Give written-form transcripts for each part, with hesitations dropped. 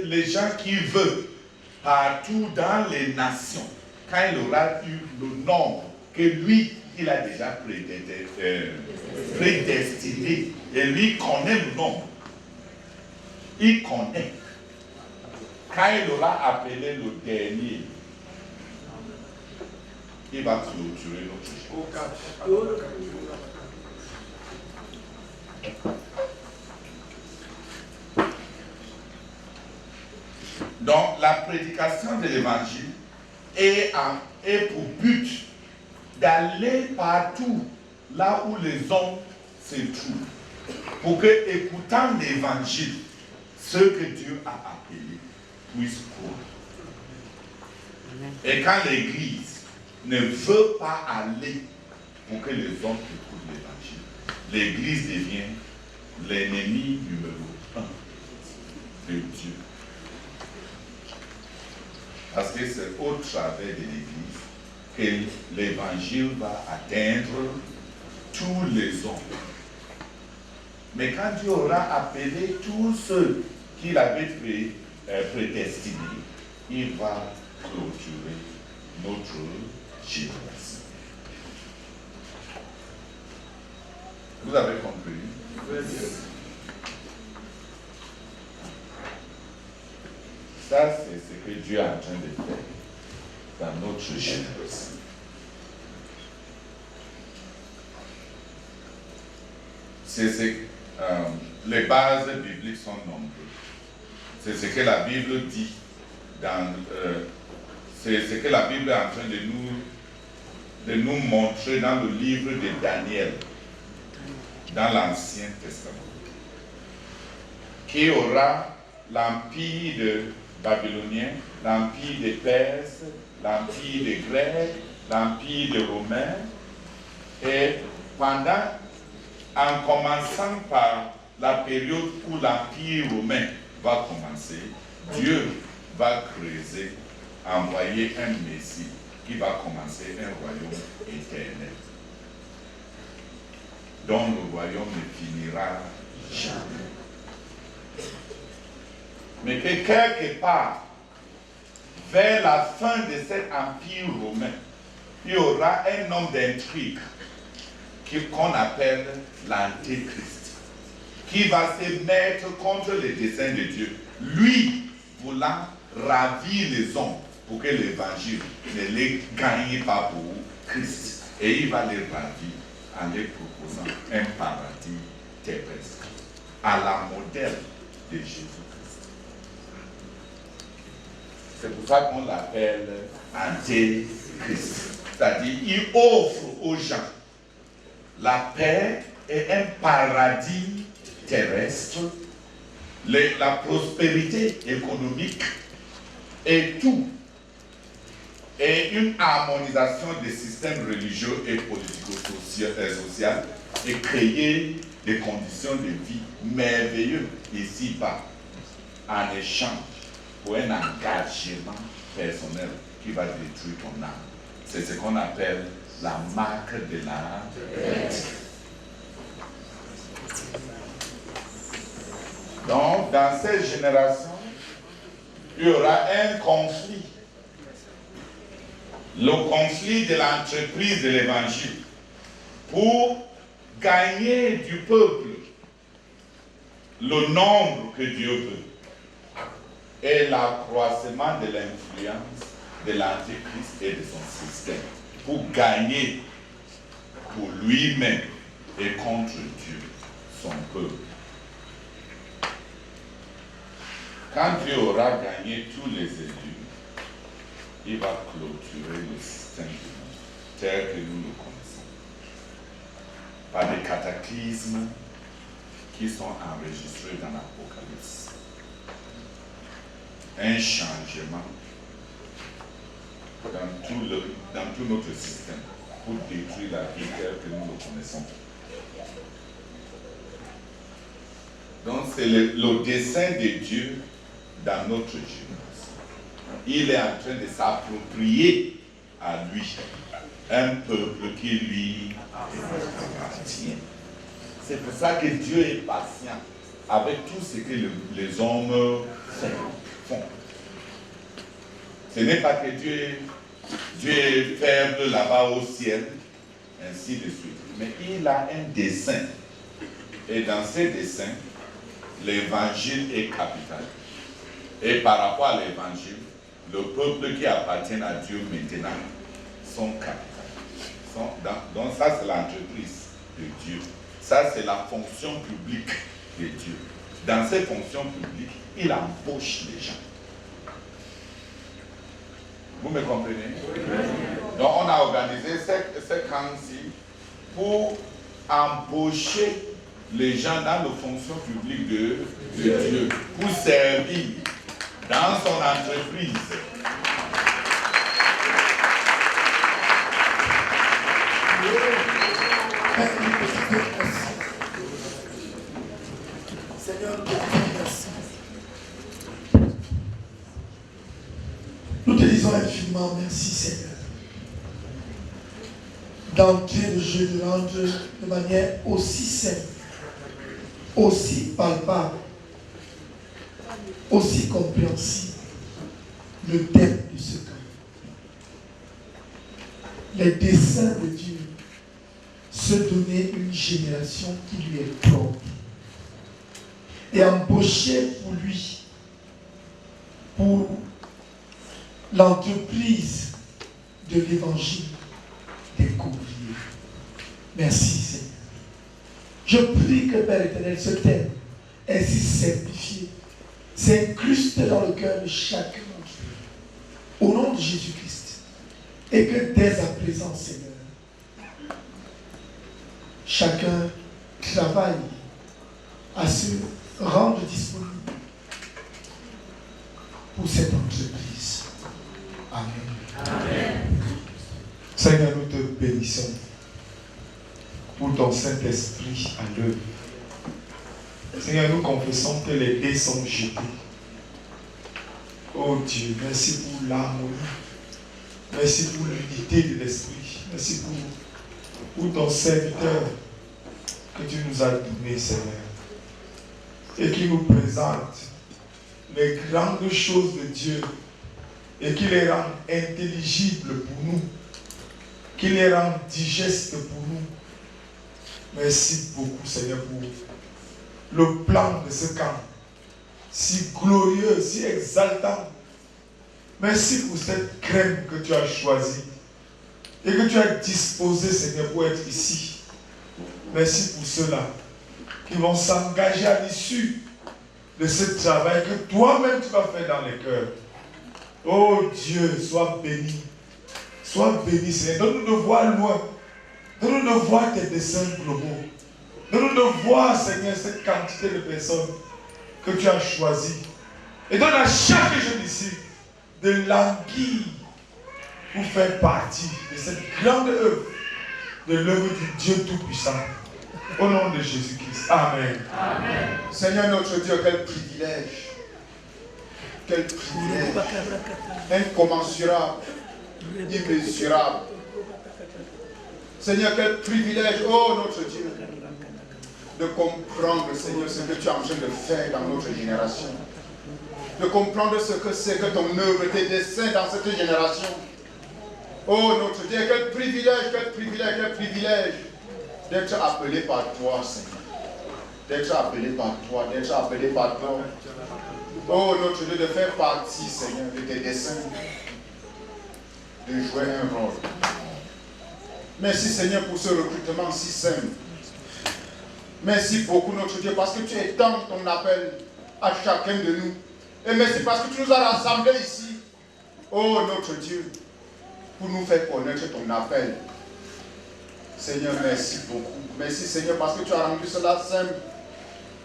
les gens qui veulent partout dans les nations, quand il aura eu le nombre que lui, il a déjà prédestiné, et lui connaît le nombre, il connaît. Quand il aura appelé le dernier, il va clôturer notre chose. Donc, la prédication de l'évangile est pour but d'aller partout là où les hommes se trouvent, pour que, écoutant l'évangile, ceux que Dieu a appelés puissent croire. Et quand l'Église ne veut pas aller pour que les hommes écoutent l'évangile, l'Église devient l'ennemi numéro 1 de Dieu. Parce que c'est au travers de l'Église que l'évangile va atteindre tous les hommes. Mais quand Dieu aura appelé tous ceux qu'il avait prédestinés, il va clôturer notre génération. Vous avez compris? Oui. Ça, c'est ce que Dieu est en train de faire dans notre génération. Les bases bibliques sont nombreuses. C'est ce que la Bible dit. C'est ce que la Bible est en train de nous montrer dans le livre de Daniel, dans l'Ancien Testament. Qui aura l'empire de Babylonien, l'empire des Perses, l'empire des Grecs, l'empire des Romains. Et en commençant par la période où l'empire romain va commencer, Dieu va creuser, envoyer un Messie qui va commencer un royaume éternel, dont le royaume ne finira jamais. Mais que quelque part, vers la fin de cet empire romain, il y aura un homme d'intrigue qu'on appelle l'Antéchrist, qui va se mettre contre les desseins de Dieu, lui voulant ravir les hommes pour que l'évangile ne les gagne pas pour Christ. Et il va les ravir en les proposant un paradis terrestre, à la modèle de Jésus-Christ. C'est pour ça qu'on l'appelle Antéchrist. C'est-à-dire, il offre aux gens la paix et un paradis terrestre, la prospérité économique et tout, et une harmonisation des systèmes religieux et politico-sociaux et créer des conditions de vie merveilleuses ici-bas en échange pour un engagement personnel qui va détruire ton âme. C'est ce qu'on appelle la marque de la bête. Donc, dans cette génération, il y aura un conflit. Le conflit de l'entreprise de l'évangile pour gagner du peuple le nombre que Dieu veut et l'accroissement de l'influence de l'Antéchrist et de son système pour gagner pour lui-même et contre Dieu, son peuple. Quand Dieu aura gagné tous les élus, il va clôturer le système du monde tel que nous le connaissons, par des cataclysmes qui sont enregistrés dans l'Apocalypse. Un changement dans tout notre système pour détruire la vie telle que nous le connaissons. Donc c'est le dessein de Dieu dans notre génération. Il est en train de s'approprier à lui un peuple qui lui appartient. C'est pour ça que Dieu est patient avec tout ce que les hommes Ce n'est pas que Dieu est faible là-bas au ciel, ainsi de suite. Mais il a un dessein. Et dans ce dessein, l'évangile est capital. Et par rapport à l'évangile, le peuple qui appartient à Dieu maintenant sont capitaux. Donc ça, c'est l'entreprise de Dieu. Ça, c'est la fonction publique de Dieu. Dans ces fonctions publiques, il embauche les gens. Vous me comprenez? Oui. Donc on a organisé ce camp-ci pour embaucher les gens dans les fonctions publiques de Dieu, pour servir dans son entreprise. Seigneur, merci. Nous te disons infiniment merci, Seigneur. D'entrer le jeu de rendre de manière aussi simple, aussi palpable, aussi compréhensible le thème de ce camp. Les desseins de Dieu, se donner une génération qui lui est propre et embaucher pour lui, pour l'entreprise de l'évangile des courriers. Merci Seigneur. Je prie que Père éternel, ce thème ainsi simplifié s'incruste dans le cœur de chacun d'entre nous, au nom de Jésus-Christ, et que dès à présent, Seigneur, chacun travaille à se rendre disponible pour cette entreprise. Amen. Amen. Seigneur, nous te bénissons pour ton Saint-Esprit à l'œuvre. Seigneur, nous confessons que les dés sont jetés. Oh Dieu, merci pour l'harmonie. Merci pour l'unité de l'Esprit. Merci pour ton serviteur que tu nous as donné, Seigneur. Et qui nous présente les grandes choses de Dieu et qui les rend intelligibles pour nous, qui les rend digestes pour nous. Merci beaucoup, Seigneur, pour le plan de ce camp, si glorieux, si exaltant. Merci pour cette crème que tu as choisie et que tu as disposée, Seigneur, pour être ici. Merci pour ceux-là qui vont s'engager à l'issue de ce travail que toi-même tu vas faire dans les cœurs. Oh Dieu, sois béni. Sois béni, Seigneur. Donne-nous de voir loin. Donne-nous de voir tes desseins globaux. Donne-nous de voir, Seigneur, cette quantité de personnes que tu as choisies. Et donne à chaque jeune ici de languir pour faire partie de cette grande œuvre, de l'œuvre du Dieu Tout-Puissant. Au nom de Jésus-Christ. Amen. Amen. Seigneur notre Dieu, quel privilège. Quel privilège. Incommensurable. Immesurable. Seigneur, quel privilège, oh notre Dieu, de comprendre, Seigneur, ce que tu es en train de faire dans notre génération. De comprendre ce que c'est que ton œuvre, tes desseins dans cette génération. Oh notre Dieu, quel privilège, quel privilège, quel privilège d'être appelé par toi, Seigneur. D'être appelé par toi, d'être appelé par toi. Oh notre Dieu, de faire partie, Seigneur, de tes desseins. De jouer un rôle. Merci, Seigneur, pour ce recrutement si simple. Merci beaucoup, notre Dieu, parce que tu étends ton appel à chacun de nous. Et merci parce que tu nous as rassemblés ici. Oh notre Dieu, pour nous faire connaître ton appel. Seigneur, merci beaucoup. Merci, Seigneur, parce que tu as rendu cela simple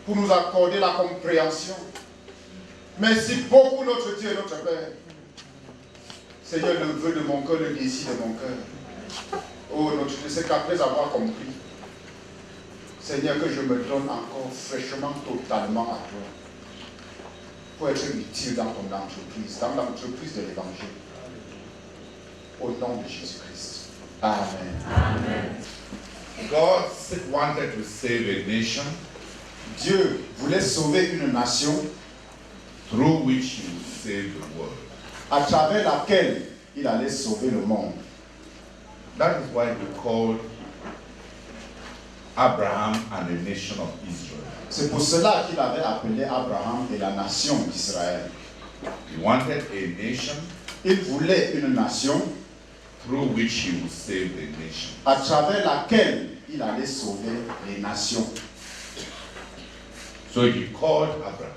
pour nous accorder la compréhension. Merci beaucoup, notre Dieu et notre Père. Seigneur, le vœu de mon cœur, le désir de mon cœur. Oh, notre Dieu, c'est qu'après avoir compris, Seigneur, que je me donne encore fraîchement, totalement à toi, pour être utile dans ton entreprise, dans l'entreprise de l'Évangile. Au nom de Jésus-Christ. Amen. Amen. God wanted to save a nation Dieu voulait sauver une nation through which he would save the world. à travers laquelle il allait sauver le monde. That is why he called Abraham and the nation of Israel. C'est pour cela qu'il avait appelé Abraham et la nation d'Israël. He wanted a nation Il voulait une nation through which he would save the nation. à travers laquelle il allait sauver les nations. So he called Abraham.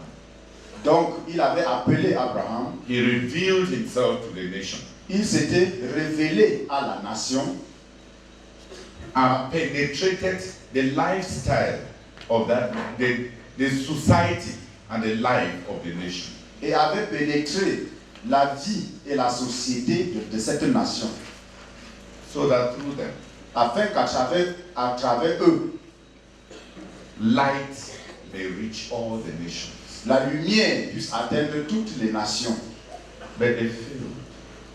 Donc, il avait appelé Abraham. He revealed himself to the nation Il s'était révélé à la nation and penetrated the lifestyle of the society and the life of the nation. et avait pénétré la vie et la société de cette nation, So that through them, afin qu'à travers eux, light may reach all the nations. la lumière puisse atteindre toutes les nations. But they failed.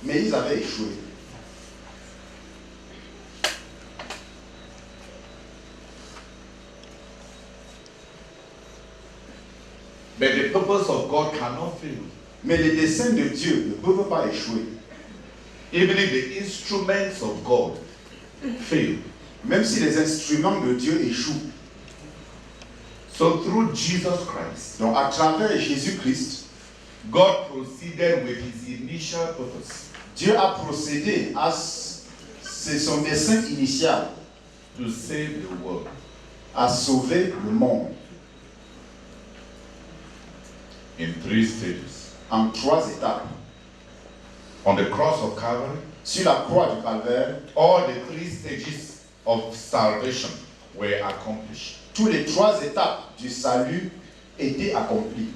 Mais ils avaient échoué. But the purpose of God cannot fail. Mais les desseins de Dieu ne peuvent pas échouer. Even if the instruments of God fail. Même si les instruments de Dieu échouent. So through Jesus Christ, Donc à travers Jésus-Christ, God proceeded with his initial purpose Dieu a procédé à son dessein initial, to save the world. à sauver le monde In 3 stages. en 3 étapes. On the cross of Calvary, Sur la croix du Calvaire, all the 3 stages of salvation were accomplished. tous les 3 étapes du salut étaient accomplies.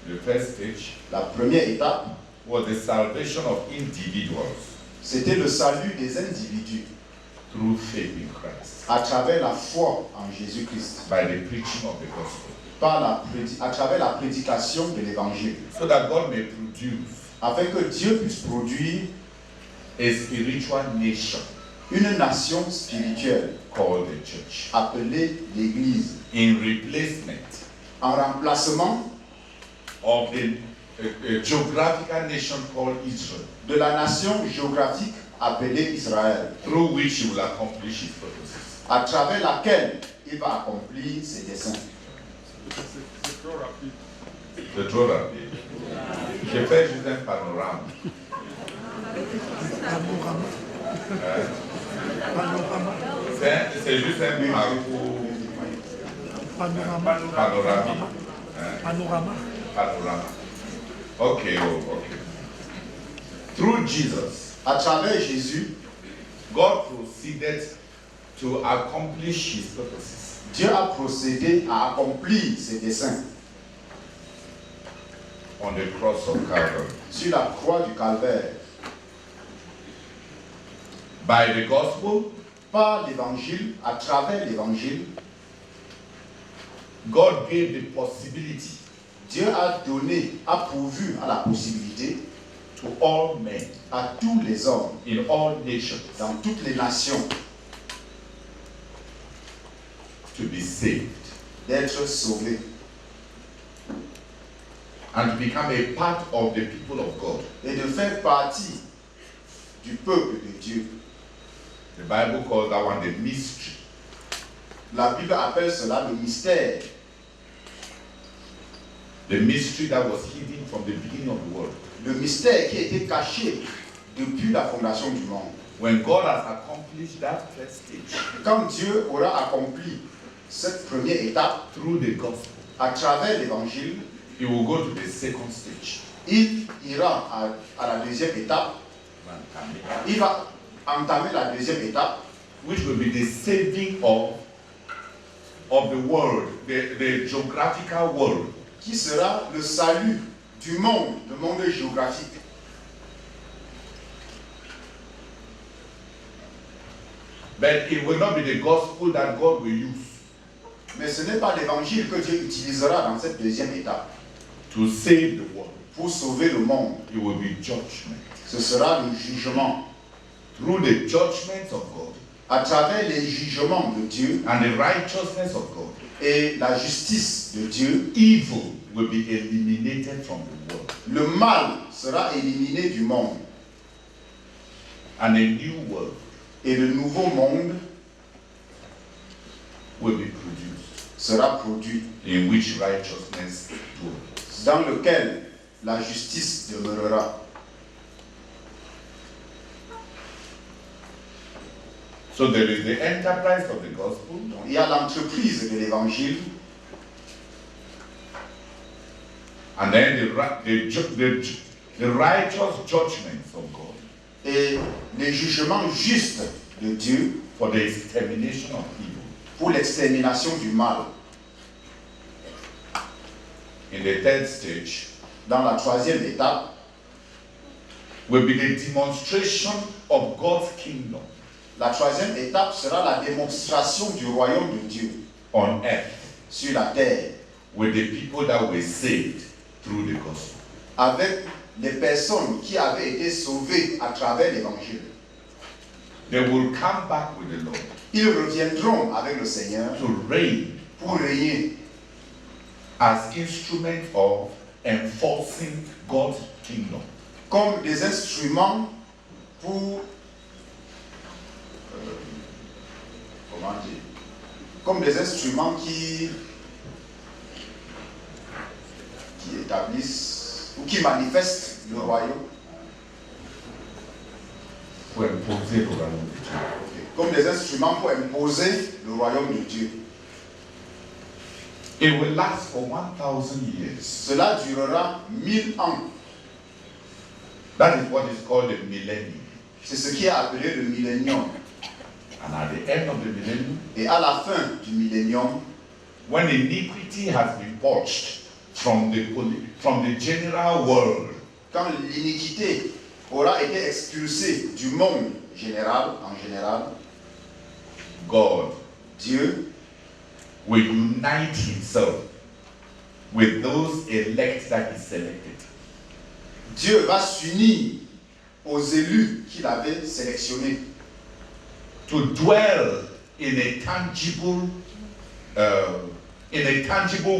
The first stage La première étape, was the salvation of individuals c'était le salut des individus through faith in Christ, à travers la foi en Jésus-Christ, by the preaching of the gospel, à travers la prédication de l'évangile, so that God may produce afin que Dieu puisse produire a spiritual nation une nation spirituelle called the church, appelée l'Église, in replacement en remplacement of the geographical nation called Israel, de la nation géographique appelée Israël, through which he will accomplish his purposes. à travers laquelle il va accomplir ses desseins. C'est trop rapide. J'ai fait juste un panorama. C'est juste un parcours panoramique. Panorama. Okay. Through Jesus, À travers Jésus, God proceeded to accomplish his purposes. Dieu a procédé à accomplir ses desseins On the cross of Calvary. sur la croix du Calvaire, By the gospel, par l'évangile, à travers l'évangile. God gave the possibility Dieu a pourvu à la possibilité to all men à tous les hommes in all nations dans toutes les nations to be saved d'être sauvés and to become a part of the people of God. et de faire partie du peuple de Dieu. The Bible calls that one the mystery. La Bible appelle cela le mystère. The mystery that was hidden from the beginning of the world. Le mystère qui a été caché depuis la fondation du monde. When God has accomplished that first stage Quand Dieu aura accompli cette première étape through the gospel, à travers l'évangile, he will go to the second stage. il ira à la deuxième étape. Il va entamer la deuxième étape, Which will be the saving of the world, the geographical world. qui sera le salut du monde, le monde géographique. But it will not be the gospel that God will use Mais ce n'est pas l'évangile que Dieu utilisera dans cette deuxième étape to save the world. pour sauver le monde. It will be judgment. Ce sera le jugement. Through the judgments of God À travers les jugements de Dieu and the righteousness of God, et la justice de Dieu, evil will be eliminated from the world. le mal sera éliminé du monde. And a new world Et le nouveau monde will be produced, sera produit, in which righteousness dwells. dans lequel la justice demeurera. So there is the enterprise of the gospel, Donc, il y a l'entreprise de l'évangile, and then the righteous judgments of God et les jugements justes de Dieu for the extermination of evil. pour l'extermination du mal. In the third stage Dans la troisième étape, will be the demonstration of God's kingdom la troisième étape sera la démonstration du royaume de Dieu on earth sur la terre, with the people that were saved through the gospel. avec les personnes qui avaient été sauvées à travers l'évangile. They will come back with the Lord Ils reviendront avec le Seigneur to reign pour régner as instruments of enforcing God's kingdom. comme des instruments pour comment dire, comme des instruments qui établissent ou qui manifestent le royaume, Pour imposer le royaume de Dieu. comme des instruments pour imposer le royaume de Dieu. It will last for 1,000 years. Cela durera 1000 ans. That is what is called the millennium. C'est ce qui est appelé le millénium. And at the end of the millennium, Et à la fin du millénium, when iniquity has been purged from the general world, quand l'iniquité aura été expulsée du monde général, en général, God Dieu will unite himself with those elect that he selected. Dieu va s'unir aux élus qu'il avait sélectionnés To dwell in a tangible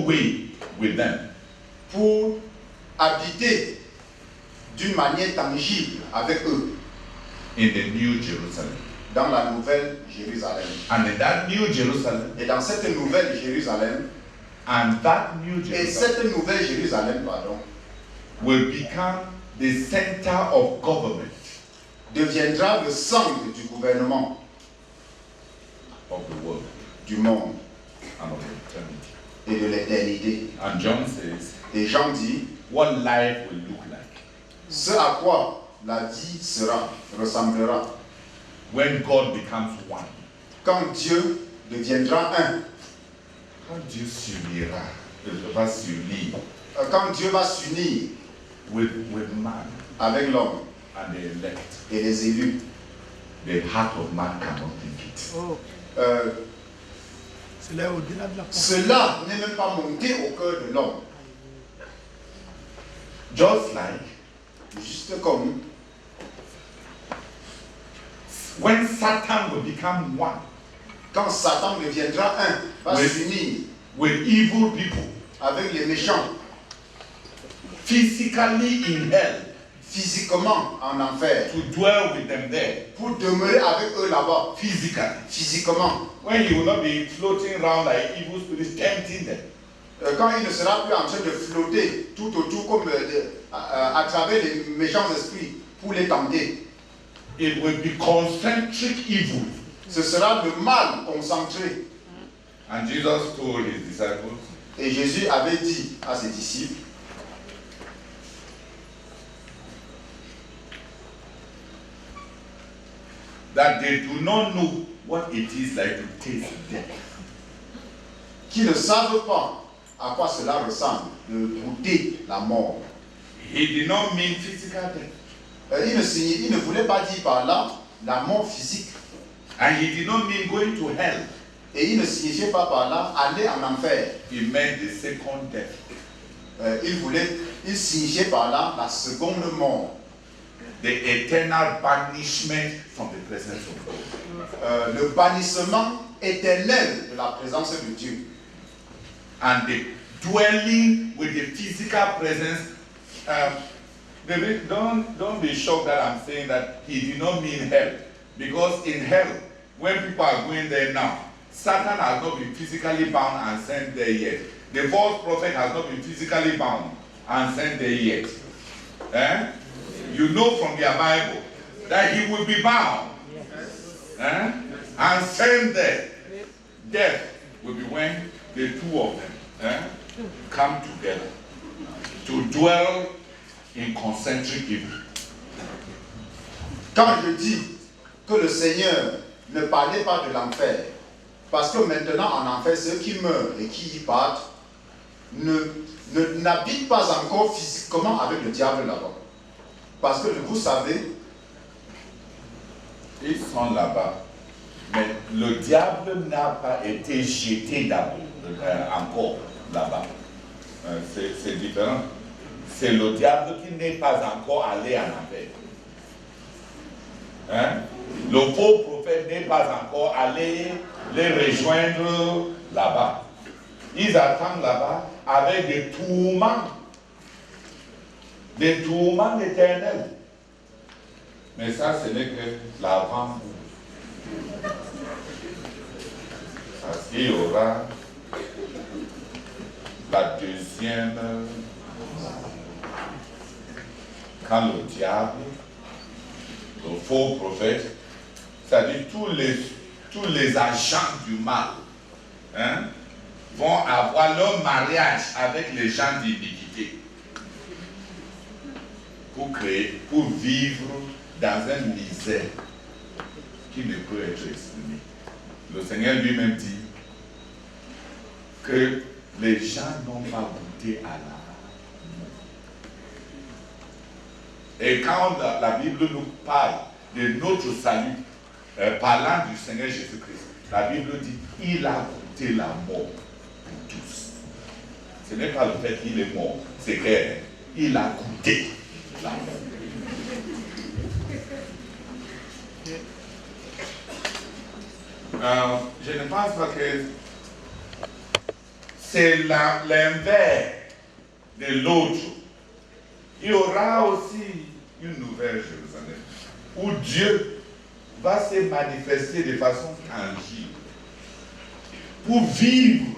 way with them. pour habiter d'une manière tangible avec eux In the New Jerusalem. dans la nouvelle Jérusalem. And in that New Jerusalem, Et dans cette nouvelle Jérusalem, Jerusalem cette nouvelle Jérusalem, pardon, will become the center of government deviendra le centre du gouvernement of the world du monde and of eternity. et de l'éternité. And John says, Et Jean dit, what life will look like ce à quoi la vie ressemblera when God becomes one. quand Dieu deviendra un, Quand Dieu s'unira, va s'unir quand Dieu va s'unir with man avec l'homme and the elect. et les élus. The heart of man cannot think it. Cela est au-delà de la pensée. Cela n'est même pas monté au cœur de l'homme. Just like Juste comme when Satan will become one quand Satan deviendra un, va Oui. s'unir with evil people avec les méchants, physically in hell physiquement en enfer, to dwell with them there pour demeurer avec eux là-bas, physically. physiquement. When he will not be floating around like evil spirits tempting them. Quand il ne sera plus en train de flotter tout autour comme à travers les méchants esprits pour les tenter. It will be concentric evil. Ce sera le mal concentré. And Jesus told his disciples, Et Jésus avait dit à ses disciples, that they do not know what it is like to taste death. qui ne savent pas à quoi cela ressemble de goûter la mort. He did not mean physical death. Il ne voulait pas dire par là la mort physique. And he did not mean going to hell. Et il ne signifiait pas par là aller en enfer. He meant the second death. Il signifiait par là la seconde mort. The eternal banishment from the presence of God. Le bannissement éternel de la présence de Dieu. And the dwelling with the physical presence Don't be shocked that I'm saying that he did not mean hell. Because in hell, when people are going there now, Satan has not been physically bound and sent there yet. The false prophet has not been physically bound and sent there yet. You know from their Bible that he will be bound and sent there. Death will be when the two of them come together to dwell in concentric evil. Quand je dis que le Seigneur ne parlait pas de l'enfer, parce que maintenant en enfer, ceux qui meurent et qui y partent n'habitent pas encore physiquement avec le diable là-bas. Parce que vous savez, ils sont là-bas, mais le diable n'a pas été jeté d'abord, encore là-bas. C'est différent. C'est le diable qui n'est pas encore allé en enfer. Le faux prophète n'est pas encore allé les rejoindre là-bas. Ils attendent là-bas avec des tourments éternels. Mais ça, ce n'est que l'avant. Parce qu'il y aura la deuxième, quand le diable, le faux prophète, c'est-à-dire tous les agents du mal, vont avoir leur mariage avec les gens d'iniquité pour vivre dans une misère qui ne peut être exprimée. Le Seigneur lui-même dit que les gens n'ont pas goûté à la mort. Et quand la Bible nous parle de notre salut, parlant du Seigneur Jésus-Christ, la Bible dit il a goûté la mort pour tous. Ce n'est pas le fait qu'il est mort, c'est qu'il a goûté la mort. Je ne pense pas que c'est l'inverse de l'autre. Il y aura aussi une nouvelle Jérusalem où Dieu va se manifester de façon tangible pour vivre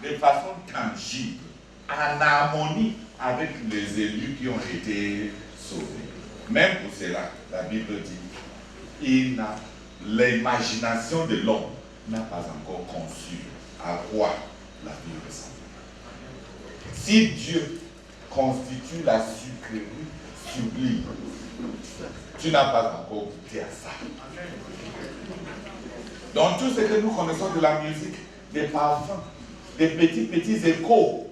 de façon tangible en harmonie avec les élus qui ont été sauvés. Même pour cela, la Bible dit l'imagination de l'homme n'a pas encore conçu à quoi la vie ressemble. Si Dieu constitue la sucrerie sublime, tu n'as pas encore goûté à ça. Dans tout ce que nous connaissons de la musique, des parfums, des petits échos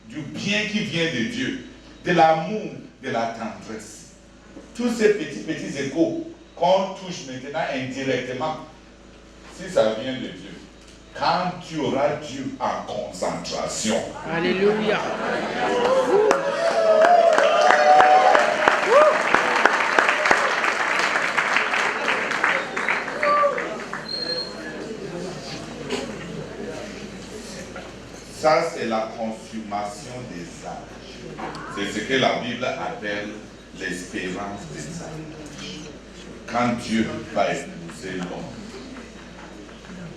du bien qui vient de Dieu, de l'amour, de la tendresse. Tous ces petits échos qu'on touche maintenant indirectement, si ça vient de Dieu, quand tu auras Dieu en concentration. Alléluia. Ça, c'est la consommation des âges. C'est ce que la Bible appelle l'espérance des âges. Quand Dieu va épouser l'homme,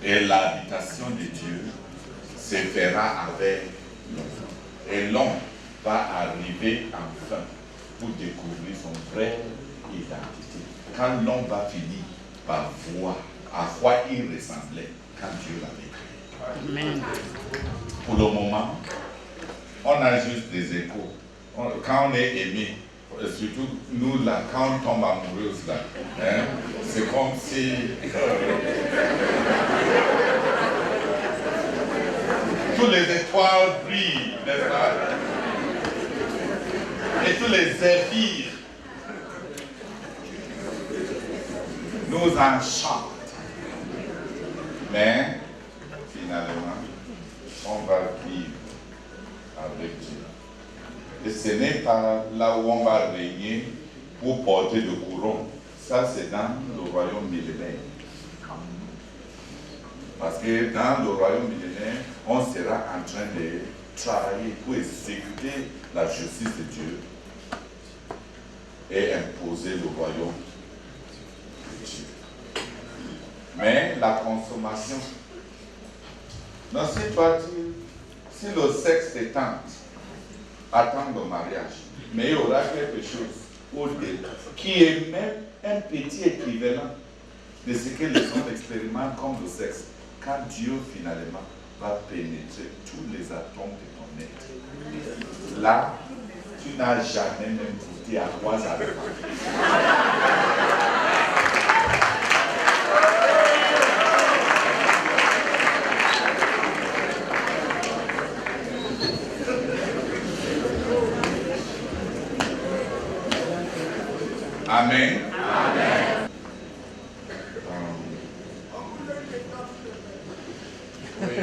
et l'habitation de Dieu se fera avec l'homme. Et l'homme va arriver enfin pour découvrir son vraie identité. Quand l'homme va finir par voir à quoi il ressemblait quand Dieu l'avait créé. Amen. Pour le moment, on a juste des échos. Quand on est aimé, surtout nous là, quand on tombe amoureuse là, c'est comme si tous les étoiles brillent, n'est-ce pas? Et tous les zéphyrs nous enchantent. Mais finalement, on va vivre avec Dieu. Et ce n'est pas là où on va régner pour porter de couronne. Ça, c'est dans le royaume millénaire. Parce que dans le royaume millénaire, on sera en train de travailler pour exécuter la justice de Dieu et imposer le royaume de Dieu. Mais la consommation, non, si toi, si le sexe te tente, attends le mariage, mais il y aura quelque chose qui est même un petit équivalent de ce que les hommes expérimentent comme le sexe, quand Dieu finalement va pénétrer tous les atomes de ton être. Là, tu n'as jamais même goûté à quoi ça va. Amen. Amen. Oui.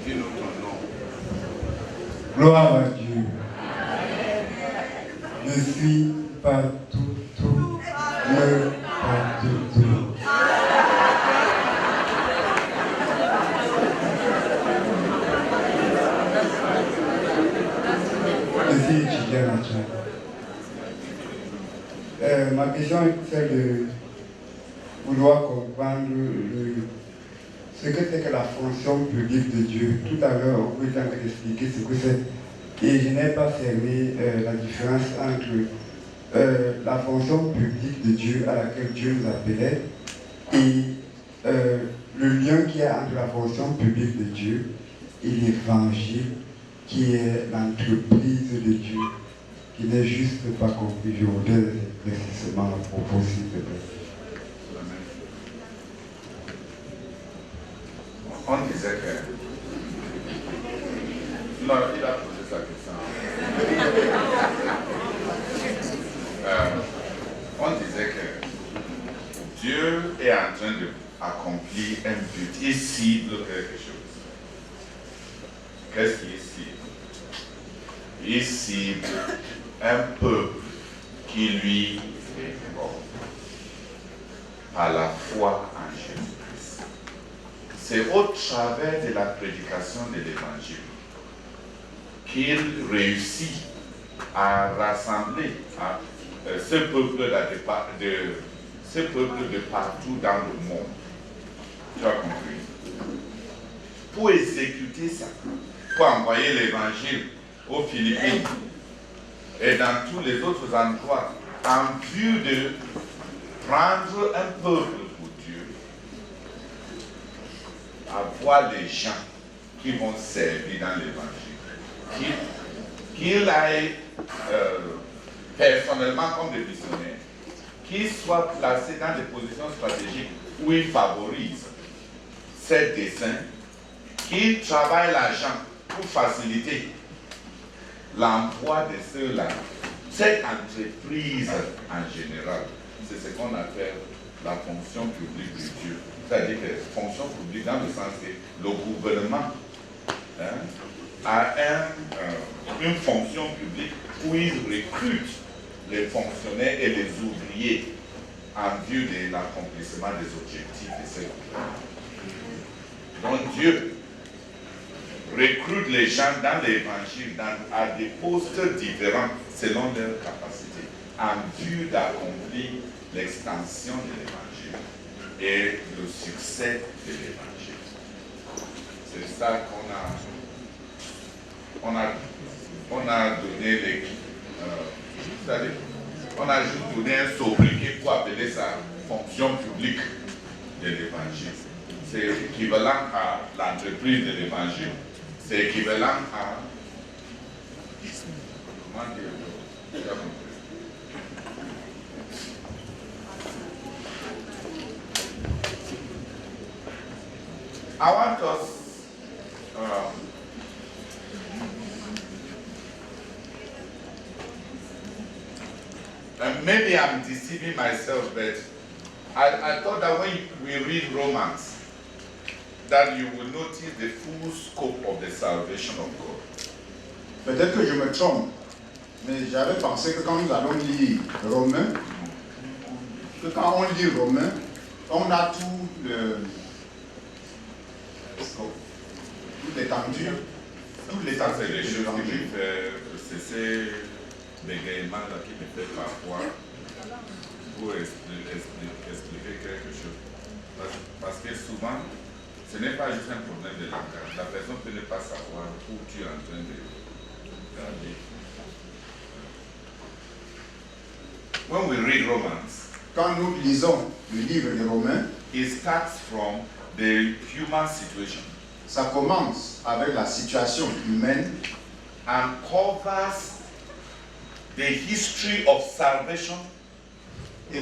Dis-nous ton nom. Gloire à Dieu. Je suis partout, tout, Dieu partout, tout. Je suis étudiant à Tchad. Ma question est celle de vouloir comprendre ce que c'est que la fonction publique de Dieu. Tout à l'heure, on pouvait expliquer ce que c'est. Et je n'ai pas fermé la différence entre la fonction publique de Dieu à laquelle Dieu nous appelait et le lien qu'il y a entre la fonction publique de Dieu et l'évangile qui est l'entreprise de Dieu, qui n'est juste pas compris. Je voudrais précisément à propos, s'il te plaît. On disait que... Non, il a posé sa question. On disait que Dieu est en train d'accomplir un but. Il cible quelque chose. Qu'est-ce qu'il cible? Il cible un peuple qui lui est mort par la foi en Jésus-Christ. C'est au travers de la prédication de l'Évangile qu'il réussit à rassembler ce peuple-là de partout dans le monde. Tu as compris? Pour exécuter ça, pour envoyer l'Évangile aux Philippines et dans tous les autres endroits, en vue de prendre un peuple pour Dieu, avoir les gens qui vont servir dans l'Évangile, qu'il aille personnellement comme des missionnaires, qu'il soit placé dans des positions stratégiques où il favorise ses desseins, qu'il travaille l'argent pour faciliter l'emploi de ceux-là, cette entreprise en général, c'est ce qu'on appelle la fonction publique de Dieu. C'est-à-dire que fonction publique dans le sens que le gouvernement a une fonction publique où il recrute les fonctionnaires et les ouvriers en vue de l'accomplissement des objectifs de ce gouvernement. Donc Dieu recrute les gens dans l'évangile à des postes différents selon leurs capacités en vue d'accomplir l'extension de l'évangile et le succès de l'évangile. C'est ça qu'on a donné c'est-à-dire, on a juste donné un sobriquet pour appeler ça fonction publique de l'évangile. C'est équivalent à l'entreprise de l'évangile. C'est équivalent à... Comment dire? I want us and maybe I'm deceiving myself, but I thought that when we read Romans, that you will notice the full scope of the salvation of God. Peut-être que je me trompe, mais j'avais pensé que quand nous allons lire Romains, que quand on lit Romains, on a toute l'étendue Ça, c'est les choses qui me font cesser l'égaiement qui me fait parfois pour expliquer quelque chose. Parce que souvent, ce n'est pas juste un problème de langage. La personne peut ne pas savoir où tu es en train de regarder. When we read Romans, Quand nous lisons le livre de Romains, it starts from the human situation ça commence avec la situation humaine and covers the history of salvation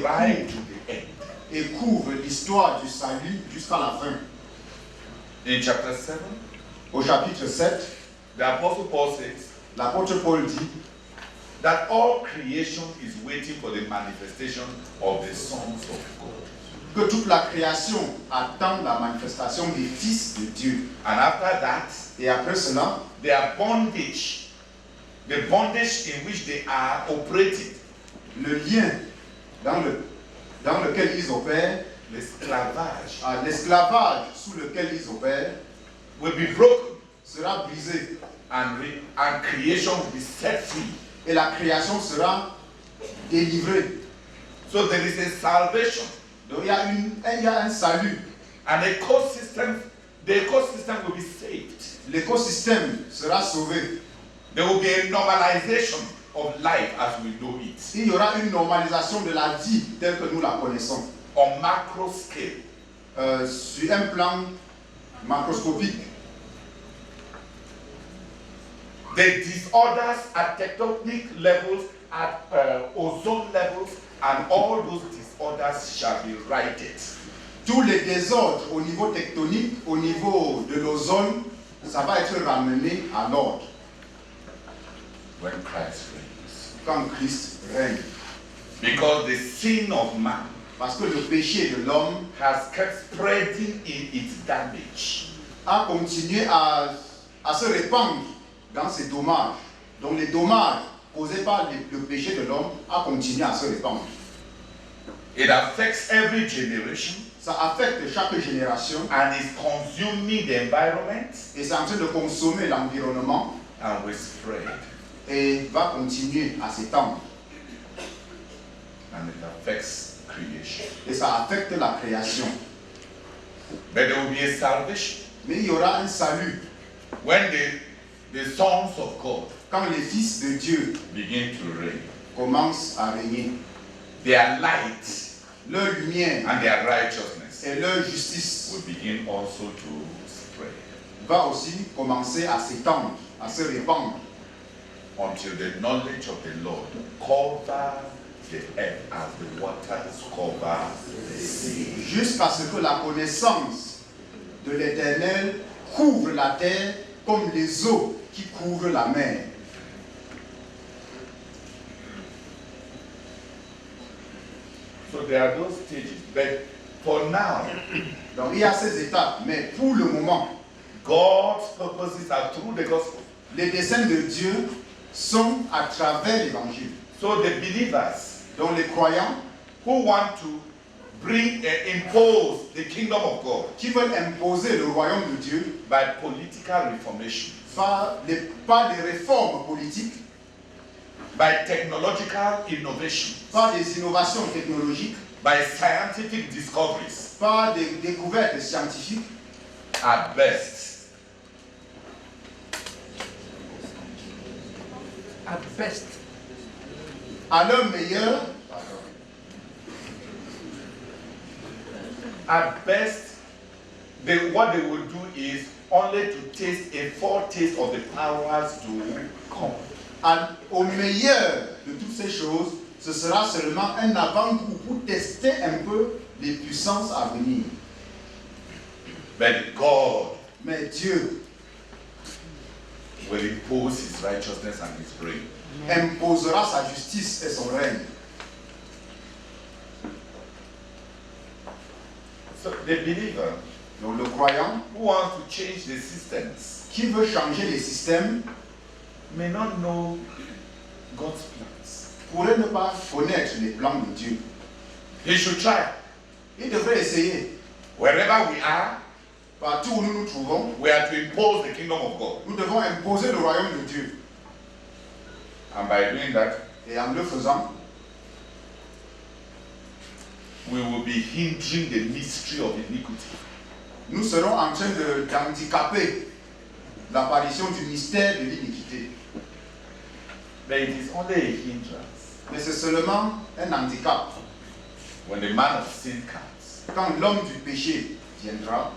right to the end. et couvre l'histoire du salut jusqu'à la fin. In chapter 7, Au chapitre 7, the Apostle Paul says l'apôtre Paul dit that all creation is waiting for the manifestation of the sons of God. que toute la création attend la manifestation des fils de Dieu. And after that, Et après cela, their bondage, the bondage in which they are operating, le lien dans lequel ils opèrent, l'esclavage, l'esclavage sous lequel ils opèrent, will be broken sera brisé and creation will be set free. et la création sera délivrée. So there is a salvation, Donc il y a un salut. and the ecosystem will be saved. L'écosystème sera sauvé. There will be a normalization of life as we know it, Il y aura une normalisation de la vie telle que nous la connaissons. on macro scale. Sur un plan macroscopique. The disorders at tectonic levels, at ozone levels, and all those disorders shall be righted. Tous les désordres au niveau tectonique, au niveau de l'ozone, ça va être ramené à l'ordre When Christ reigns. quand Christ règne. Because the sin of man Parce que le péché de l'homme has kept spreading in its damage. a continué à se répandre dans ses dommages. Donc les dommages causés par le péché de l'homme a continué à se répandre. It affects every generation Ça affecte chaque génération and is consuming the environment et c'est en train de consommer l'environnement and will spread. et va continuer à s'étendre. And it affects creation. Et ça affecte la création. But there will be a salvation Mais il y aura un salut when the sons of God quand les fils de Dieu begin to reign. commencent à régner. Their light Leur lumière and their righteousness et leur justice will begin also to spread va aussi commencer à s'étendre, à se répandre, until the knowledge of the Lord covers the earth as the waters cover the sea. jusqu'à ce que la connaissance de l'Éternel couvre la terre comme les eaux qui couvrent la mer. So there are those stages. But for now, Donc il y a ces étapes, mais pour le moment, God's purposes are through the gospel. les desseins de Dieu sont à travers l'Évangile. So the believers Donc les croyants who want to impose the kingdom of God qui veulent imposer le royaume de Dieu by political reformation, par des réformes politiques, by technological innovation, par des innovations technologiques, by scientific discoveries, par des découvertes scientifiques, at best, At best, à leur meilleur, what they will do is only to taste a foretaste of the powers to come. au meilleur de toutes ces choses, ce sera seulement un avant-goût pour tester un peu les puissances à venir. But God Mais Dieu will impose his righteousness and his reign. imposera sa justice et son règne. So the believer Donc le croyant who wants to change the systems qui veut changer les systèmes may not know God's plans. pourrait ne pas connaître les plans de Dieu. He should try. Il devrait essayer. Wherever we are, Partout où nous nous trouvons, we are to impose the kingdom of God. nous devons imposer le royaume de Dieu. And by doing that, Et en le faisant, we will be hindering the mystery of iniquity. nous serons en train d'handicaper l'apparition du mystère de l'iniquité. But it is only a hindrance Mais c'est seulement un handicap. when the man of sin comes. Quand l'homme du péché viendra,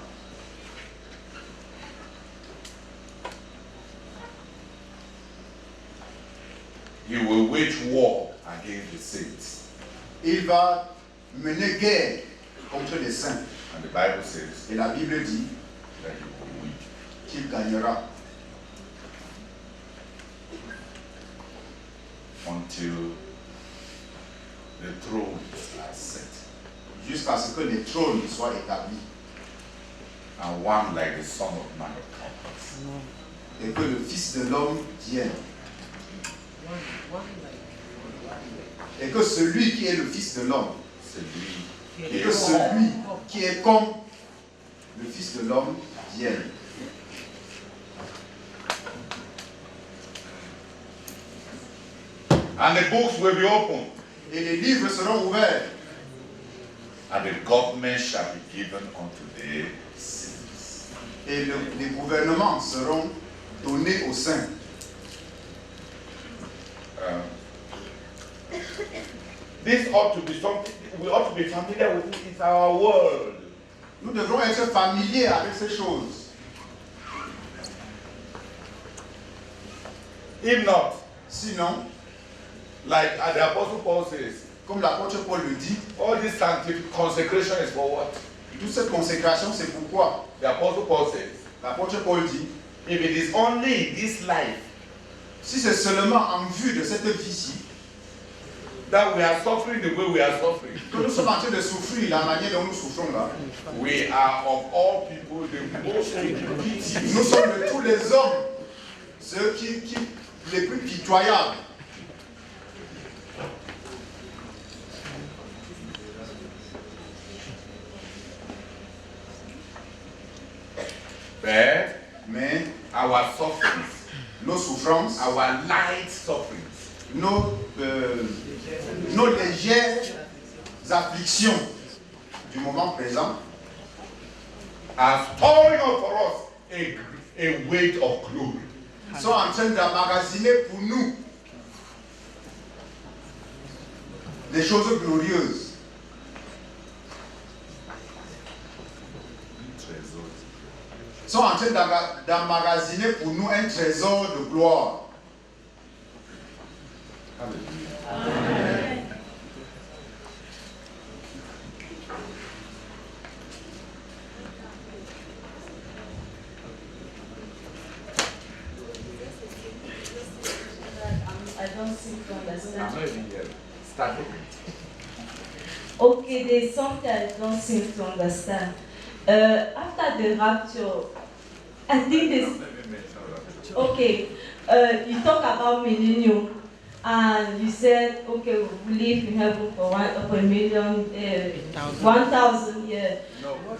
He will wage war against the saints. il va mener guerre contre les saints. And the Bible says Et la Bible dit that he will win. qu'il gagnera Until the thrones are set. jusqu'à ce que les trônes soient établis And one like the Son of Man comes. et que le Fils de l'homme vienne. Et que celui qui est le Fils de l'homme, Celui et que celui qui est comme le Fils de l'homme vienne. And the books will be opened, Et les livres seront ouverts. and the government shall be given unto the saints. Et les gouvernements seront donnés aux saints. This ought to be something we ought to be familiar with. It. It's our world. Nous devrons être familiers avec ces choses. If not, Sinon, like the Apostle Paul says, comme l'apôtre Paul le dit, all this scientific consecration is for what? toute cette consécration, c'est pourquoi The Apostle Paul says, l'apôtre Paul dit, if it is only this life si c'est seulement en vue de cette vie-ci that we are suffering the way we are suffering, que nous sommes en train de souffrir la manière dont nous souffrons là, we are of all people the most pitiable. nous sommes de tous les hommes ceux qui les plus pitoyables. But Mais our sufferings, nos souffrances, our light sufferings, nos légères afflictions du moment présent are storing up for us a weight of glory. sont en train d'emmagasiner pour nous des choses glorieuses. Sont en train d'emmagasiner pour nous un trésor de gloire. Hallelujah. I don't seem to I'm understand. not even here. Starting. Okay, there's something I don't seem to understand. After the rapture, I think this. Let me mention that. Okay, you talk about millennium, and you said, okay, we live in heaven for 1 million, 1,000 years. No, I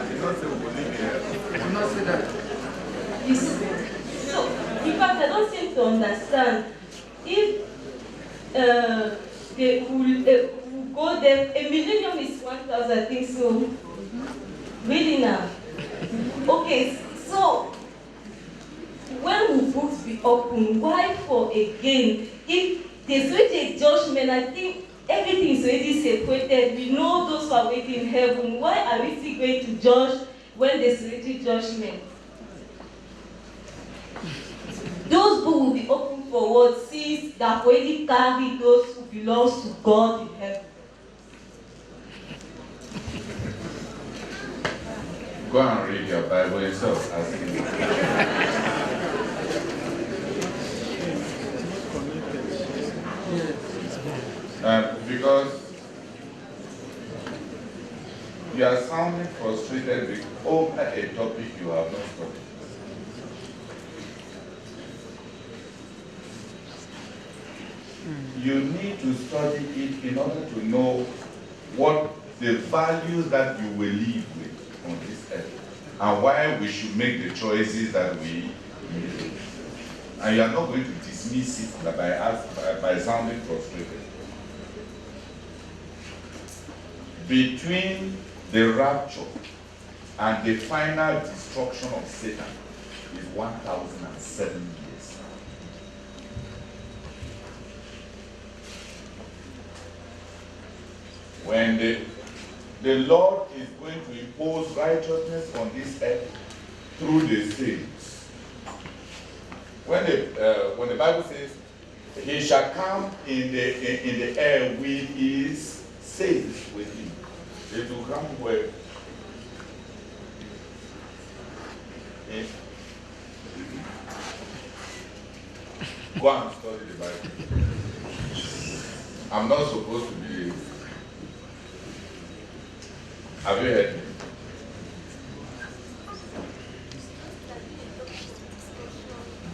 did not say we will live here. I did not say that. You see, so, in fact, I don't seem to understand if they will go there. A millennium is 1,000, I think so. Really now? Okay, so when will books be open? Why for again? If there's already a judgment, I think everything is already separated. We know those who are waiting in heaven. Why are we still going to judge when there's already judgment? Those books will be open for what? Since they have already carried those who belong to God in heaven. Go and read your Bible yourself. Because you are sounding frustrated over a topic you have not studied, you need to study it in order to know what the values that you will live with on this earth and why we should make the choices that we make. And you are not going to dismiss it by sounding frustrated. Between the rapture and the final destruction of Satan is 1,007 years. When the Lord is going to impose righteousness on this earth through the saints. When the Bible says, he shall come in the air with his saints with him. It will come where? Go and study the Bible. I'm not supposed to be. Have you heard me?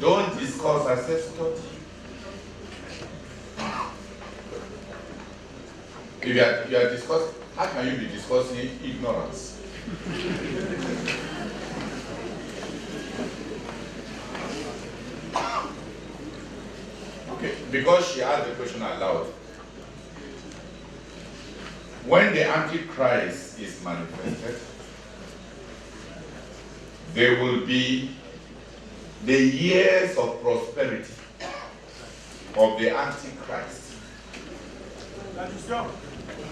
Don't discuss ancestry. If you are discussing, how can you be discussing ignorance? Okay, because she asked the question aloud. When the Antichrist is manifested, there will be the years of prosperity of the Antichrist.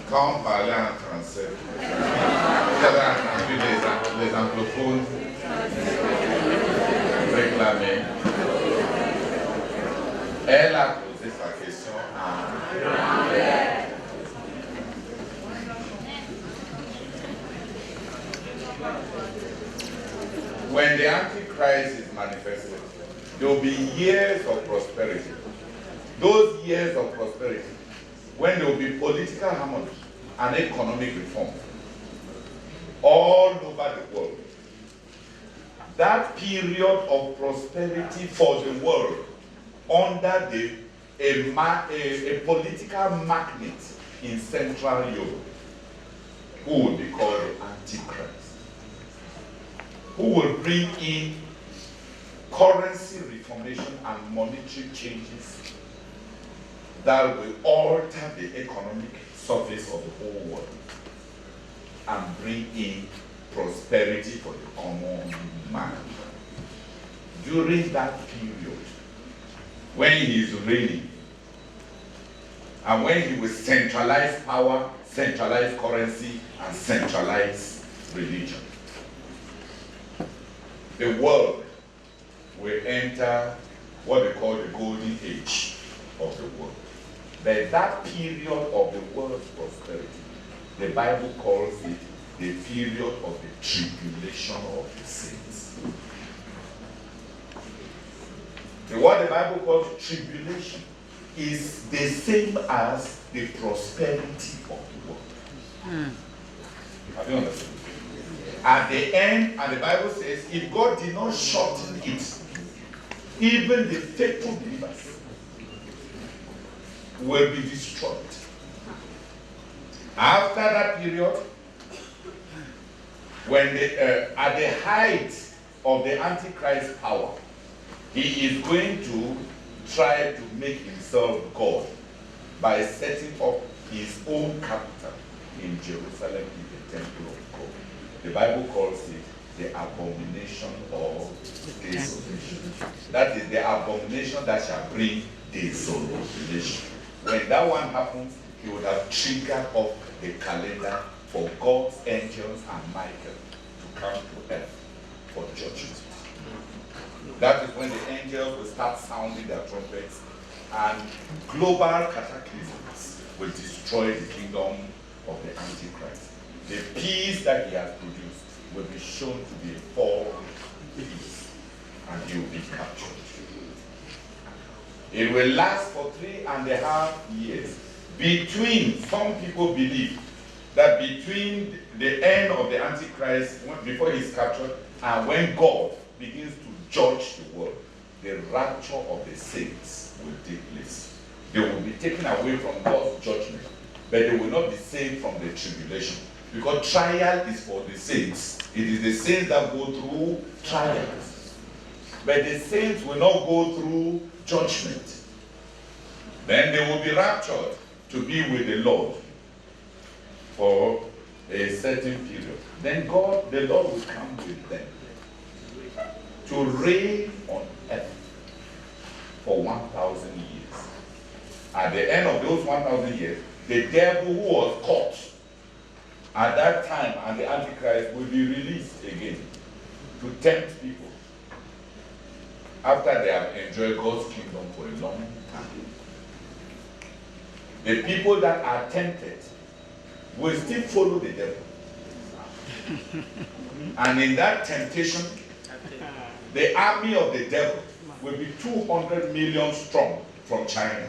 Quand on parlait en français, vous avez entendu les anglophones réclamer. Elle a posé sa question à when the Antichrist is manifested, there will be years of prosperity. Those years of prosperity, when there will be political harmony and economic reform all over the world. That period of prosperity for the world under a political magnet in Central Europe, who will be called the Antichrist, who will bring in currency reformation and monetary changes that will alter the economic surface of the whole world and bring in prosperity for the common man. During that period, when he is reigning, and when he will centralize power, centralize currency, and centralize religion, the world will enter what they call the golden age of the world. But that period of the world's prosperity, the Bible calls it the period of the tribulation of the saints. What the Bible calls tribulation is the same as the prosperity of the world. Have you understood? At the end, and the Bible says, if God did not shorten it, even the faithful believers will be destroyed. After that period, when at the height of the Antichrist power, he is going to try to make himself God by setting up his own capital in Jerusalem in the temple of God. The Bible calls it the abomination of desolation. That is the abomination that shall bring desolation. When that one happens, he would have triggered off the calendar for God's angels and Michael to come to earth for judgment. That is when the angels will start sounding their trumpets and global cataclysms will destroy the kingdom of the Antichrist. The peace that he has produced will be shown to be a false peace, and he will be captured. It will last for 3.5 years. Between, some people believe that between the end of the Antichrist, before he's captured, and when God begins to judge the world, the rapture of the saints will take place. They will be taken away from God's judgment, but they will not be saved from the tribulation. Because trial is for the saints. It is the saints that go through trials. But the saints will not go through judgment. Then they will be raptured to be with the Lord for a certain period. Then God, the Lord, will come with them to reign on earth for 1,000 years. At the end of those 1,000 years, the devil who was caught at that time and the Antichrist will be released again to tempt people after they have enjoyed God's kingdom for a long time. The people that are tempted will still follow the devil. And in that temptation, the army of the devil will be 200 million strong from China,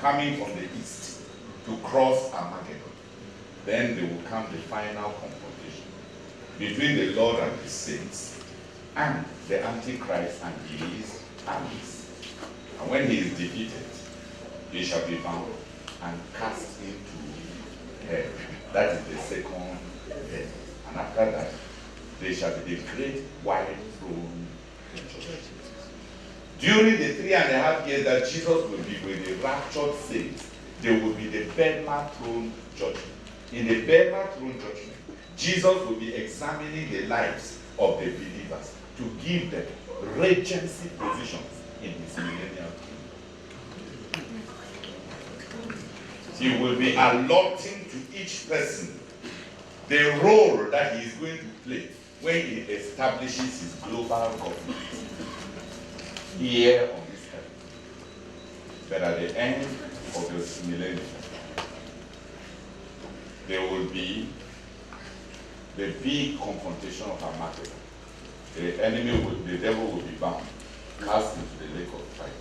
coming from the east to cross Armageddon. Then there will come the final confrontation between the Lord and his saints and the Antichrist and his armies. And when he is defeated, he shall be bound and cast into hell. That is the second death. And after that, there shall be the great white throne judgment. During the 3.5 years that Jesus will be with the raptured saints, there will be the Bema throne judgment. In the Bema throne judgment, Jesus will be examining the lives of the believers to give them regency positions in his millennial kingdom. He will be allotting to each person the role that he is going to play when he establishes his global government here on this earth. But at the end of this millennium, there will be the big confrontation of Armageddon. The enemy the devil will be bound, cast into the lake of fire.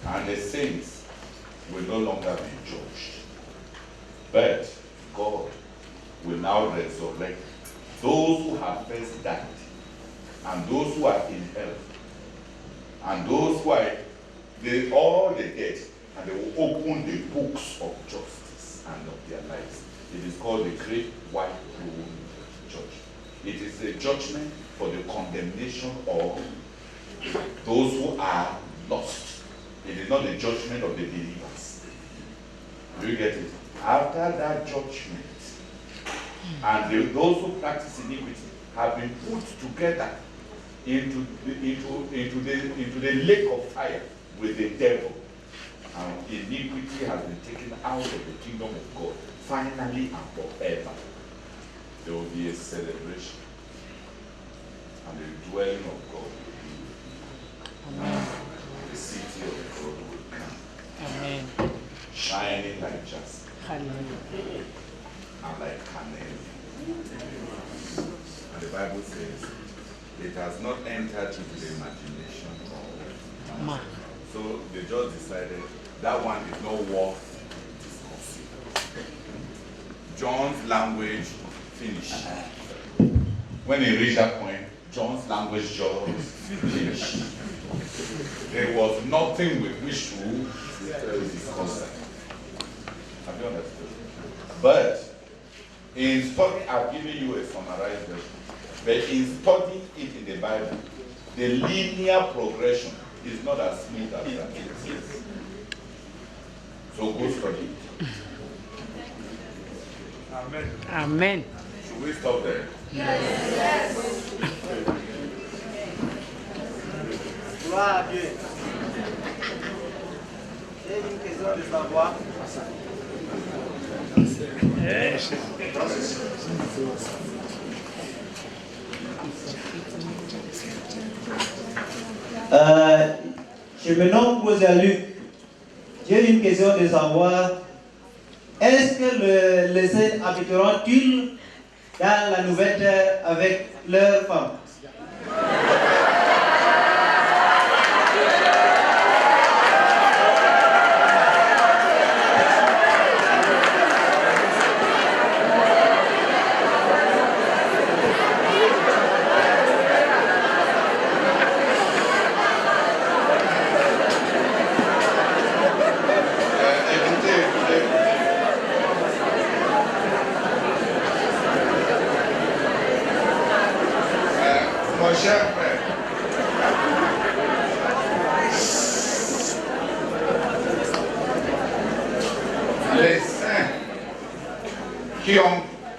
And the saints will no longer be judged. But God will now resurrect those who have first died, and those who are in hell, and those who are all the dead, and they will open the books of justice and of their lives. It is called the Great White Throne Judgment. It is a judgment for the condemnation of those who are lost. It is not the judgment of the believers. Do you get it? After that judgment, and those who practice iniquity have been put together into the lake of fire with the devil. And iniquity has been taken out of the kingdom of God, finally and forever. There will be a celebration and the dwelling of God. The city of God will come. Amen. Shining like jasper. Hallelujah. And like carnelian. And the Bible says, it has not entered into the imagination of man. So they just decided that one is not worth discussing. John's language finished. When he reached that point, John's language just finished. There was nothing with which to discuss that. Have you understood? But in studying, I've given you a summarized version. But in studying it in the Bible, the linear progression is not as smooth as that. So go study it. Amen. Amen. Should we stop there? Yes. Gloire à Dieu. J'ai une question de savoir. Je me nomme Luc. J'ai une question de savoir, est-ce que les saints habiteront-ils dans la nouvelle terre avec leurs femmes?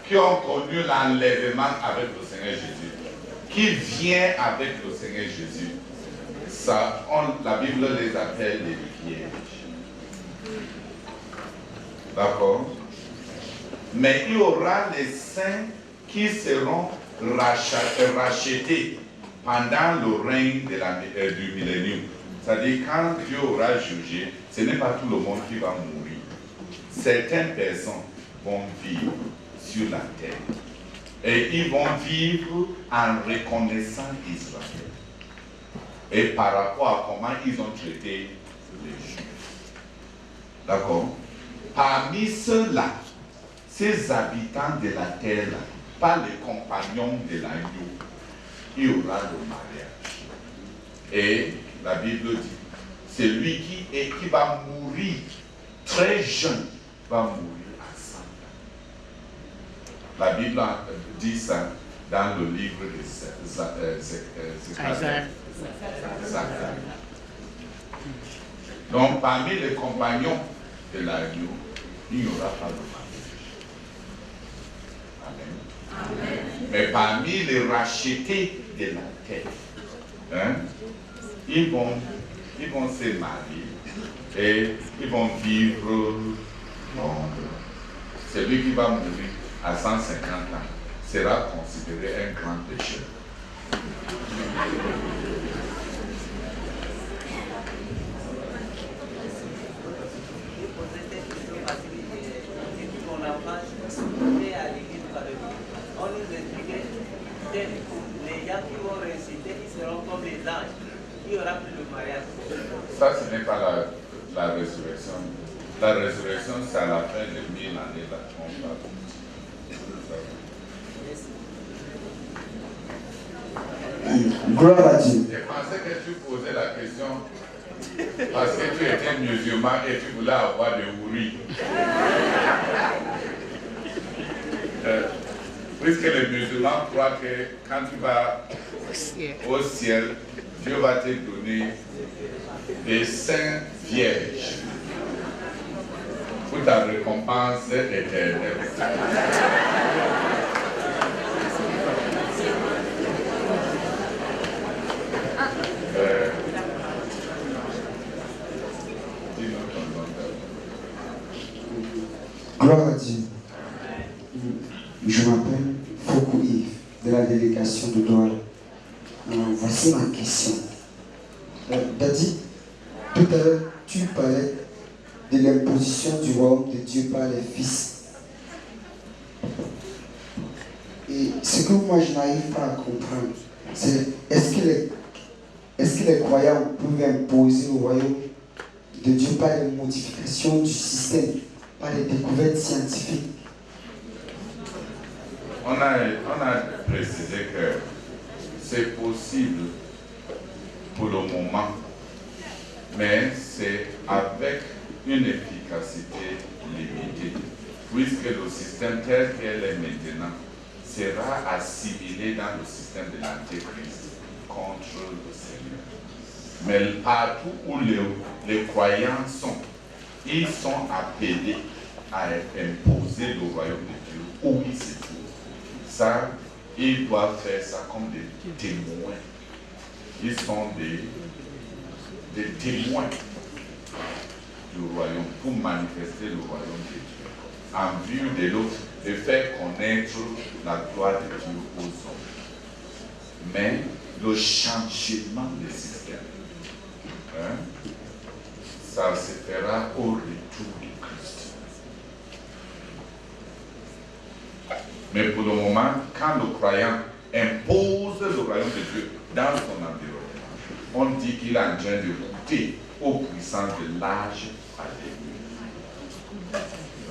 qui ont connu l'enlèvement avec le Seigneur Jésus, qui vient avec le Seigneur Jésus, ça, la Bible les appelle les vierges. D'accord? Mais il y aura les saints qui seront rachetés pendant le règne du millénium. C'est-à-dire, quand Dieu aura jugé, ce n'est pas tout le monde qui va mourir. Certaines personnes vont vivre sur la terre. Et ils vont vivre en reconnaissant Israël. Et par rapport à comment ils ont traité les Juifs. D'accord? Parmi ceux-là, ces habitants de la terre-là, pas les compagnons de l'agneau, il y aura le mariage. Et la Bible dit, celui qui va mourir très jeune va mourir à 100 ans. La Bible dit ça dans le livre de Zacharie. Donc parmi les compagnons de l'agneau, il n'y aura pas de mariage. Amen. Amen. Mais parmi les rachetés de la terre, hein, ils vont se marier et ils vont vivre longtemps. Celui qui va mourir à 150 ans sera considéré un grand pécheur. On nous expliquait que les gens qui vont réciter, ils seront comme les anges. Il n'y aura plus de mariage. Ça, ce n'est pas la résurrection. La résurrection, c'est à la fin de 1000 années. Là, on parle. Gloire à Dieu. Je pensais que tu posais la question parce que tu étais musulman et tu voulais avoir des houris. Puisque les musulmans croient que quand tu vas au ciel, Dieu va te donner des saints vierges pour ta récompense éternelle. Gloire à Dieu. Je m'appelle Foukou Yves, de la délégation de Douala. Voici ma question. Daddy, tout à l'heure, tu parlais de l'imposition du royaume de Dieu par les fils. Et ce que moi je n'arrive pas à comprendre, c'est est-ce que les croyants peuvent imposer au royaume de Dieu par les modifications du système, par les découvertes scientifiques? On a précisé que c'est possible pour le moment, mais c'est avec une efficacité limitée, puisque le système tel qu'elle est maintenant sera assimilé dans le système de l'Antéchrist contre le Seigneur. Mais partout où les croyants sont, ils sont appelés à imposer le royaume de Dieu où ils se trouvent. Ça, ils doivent faire ça comme des témoins. Ils sont des témoins du royaume pour manifester le royaume de Dieu en vue de faire connaître la gloire de Dieu aux hommes. Mais le changement du système, hein, ça se fera au retour du Christ. Mais pour le moment, quand le croyant impose le royaume de Dieu dans son environnement, on dit qu'il est en train de goûter aux puissances de l'âge à venir.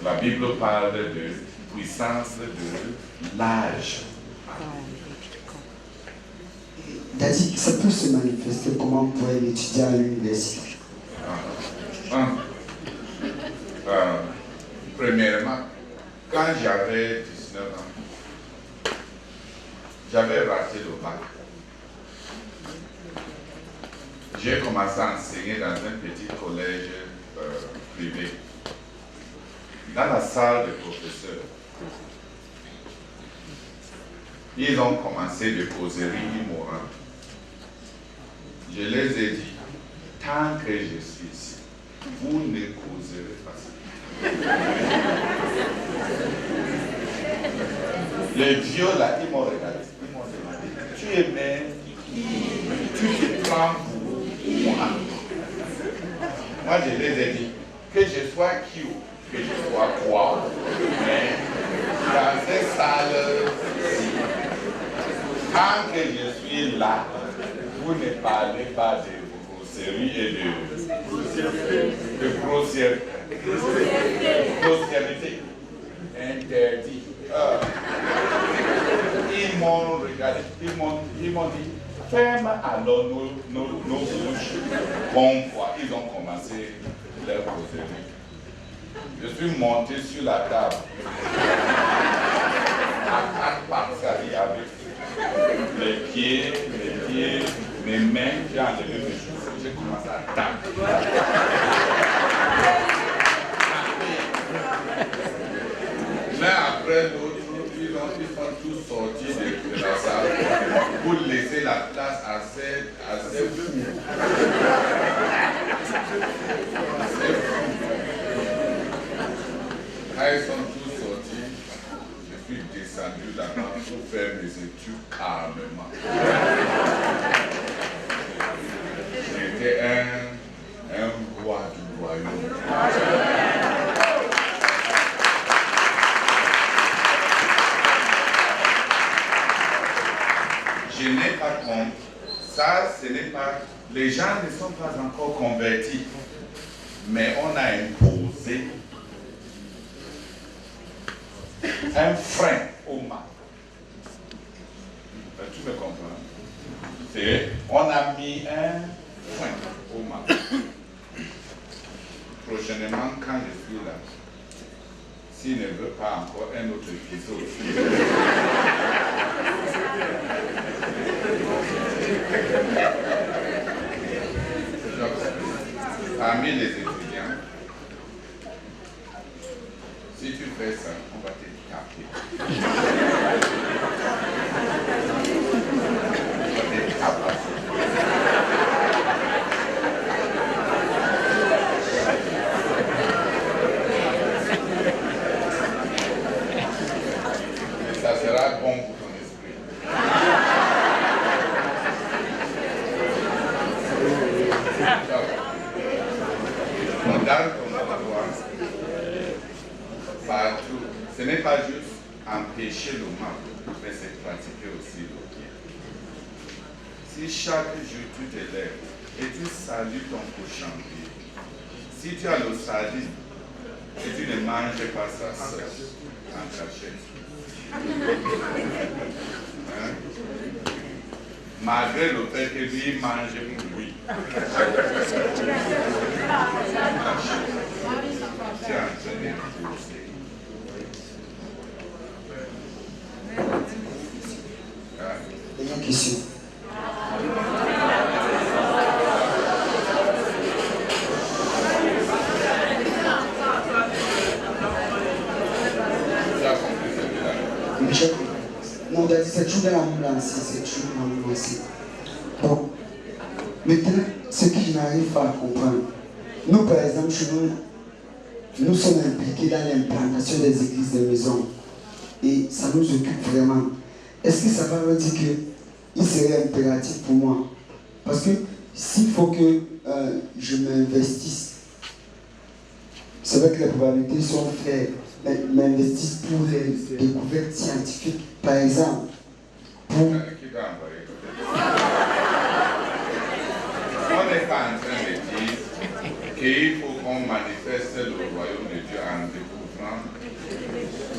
La Bible parle de puissance de l'âge à venir. Daddy, ça peut se manifester comment pour un étudiant à l'université? Premièrement, quand j'avais 19 ans, j'avais raté le bac. J'ai commencé à enseigner dans un petit collège privé. Dans la salle des professeurs, ils ont commencé des causeries immorales. Je les ai dit, tant que je suis ici, vous ne causerez pas ça. Les vieux là, ils m'ont regardé. Ils m'ont demandé, tu es mère, tu te prends pour moi. Moi, je les ai dit, que je sois qui, que je sois quoi, mais dans ces salles-ci, tant que je suis là, vous ne parlez pas de grosserie et de grossièreté. Interdit. Ils m'ont regardé, ils m'ont dit, ferme alors nos bouches. Bon fois, ils ont commencé leur causerie. Je suis monté sur la table. À 4 parties avec les pieds, mes mains, j'ai enlevé mes chaussures, j'ai commencé à taper. L'un après l'autre, ils sont tous sortis de la salle pour laisser la place à ces fous. Quand ils sont tous sortis, je suis descendu là-bas pour faire mes études calmement. J'étais un roi du royaume. Je n'ai pas compris. Ça, ce n'est pas... Les gens ne sont pas encore convertis. Mais on a imposé un frein au mal. Tu me comprends? On a mis un frein au mal. Prochainement, quand je suis là, s'il ne veut pas encore un autre épisode, parmi les étudiants, si tu fais ça, on va te taper. On va te tabasser. Et ça sera bon pour ton esprit. Dans ton endroit, partout, ce n'est pas juste empêcher le mal, mais c'est pratiquer aussi le bien. Si chaque jour tu te lèves et tu salues ton prochain, si tu as le sadisme et tu ne manges pas sa sœur en cachette, hein? Malgré le fait que lui mange pour lui. Tu es en train de pousser. Dernière question. Non, c'est toujours de la même lancée, c'est toujours la même lancée. Donc, maintenant, ce que je n'arrive pas à comprendre, nous par exemple, chez nous sommes impliqués dans l'implantation des églises de maison et ça nous occupe vraiment. Est-ce que ça veut dire qu'il serait impératif pour moi? Parce que s'il faut que je m'investisse, c'est vrai que les probabilités sont faibles. M'investissent pour les découvertes scientifiques, par exemple. Pour... On n'est pas en train de dire qu'il faut qu'on manifeste le royaume de Dieu en découvrant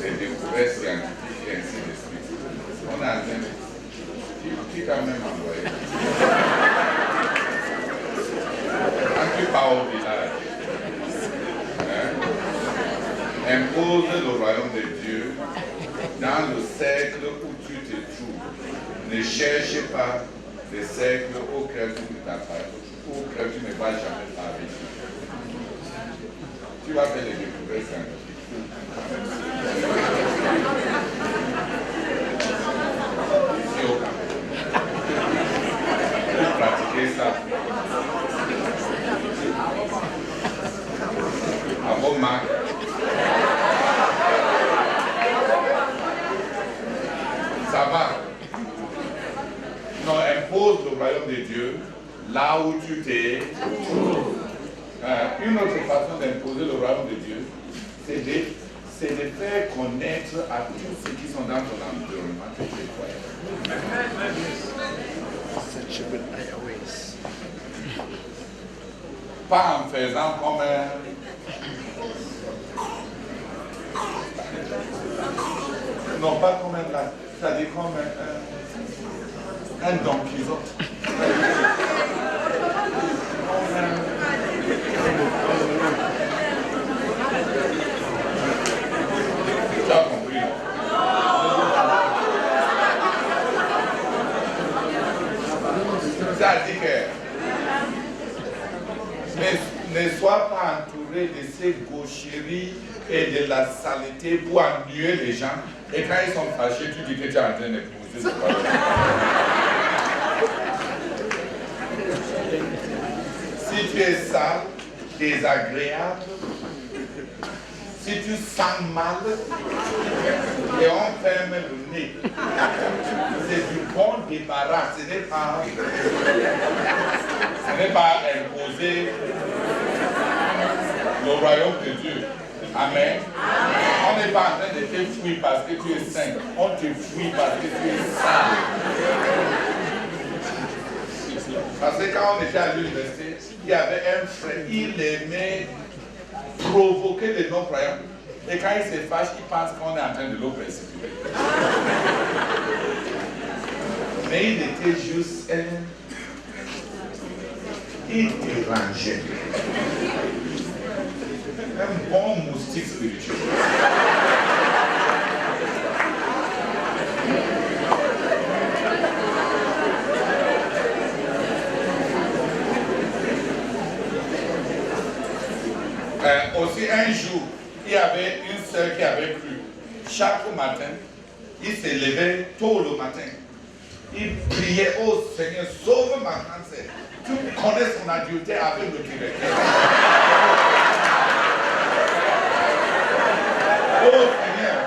les découvertes scientifiques et ainsi de suite. On est en train de dire qui quand même envoyé. Quand tu pars au village, impose le royaume de Dieu dans le cercle où tu te trouves. Ne cherche pas le cercle auquel tu ne vas jamais parler. Tu vas faire les découvertes scientifiques. écouter ça. À vos marques. Ça va. Non, impose le royaume de Dieu là où tu t'es. Une autre façon d'imposer le royaume de Dieu, c'est de faire connaître à tous ceux qui sont dans ton environnement que tu es croyant. Pas en faisant comme non, pas comme un là, c'est-à-dire comme un Don Quichotte. Tu as compris? C'est-à-dire que ne sois pas entouré de ces gaucheries et de la saleté pour ennuyer les gens. Et quand ils sont fâchés, tu dis que tu es en train d'épouser. Si tu es sale, désagréable, si tu sens mal et on ferme le nez, c'est du bon débarras. Ce n'est pas imposer le royaume de Dieu. Amen. On n'est pas en train de te fuir parce que tu es saint. On te fuit parce que tu es sale. Parce que quand on était à l'université, il y avait un frère, il aimait provoquer les non-croyants. Et quand il se fâche, il pense qu'on est en train de le persécuter. Mais il était juste il dérangeait. Un bon moustique spirituel. Aussi un jour, il y avait une sœur qui avait cru. Chaque matin, il se levait tôt le matin. Il priait au Seigneur, sauve ma grande sœur. Tu connais son adultère avec le directeur. Oh Seigneur,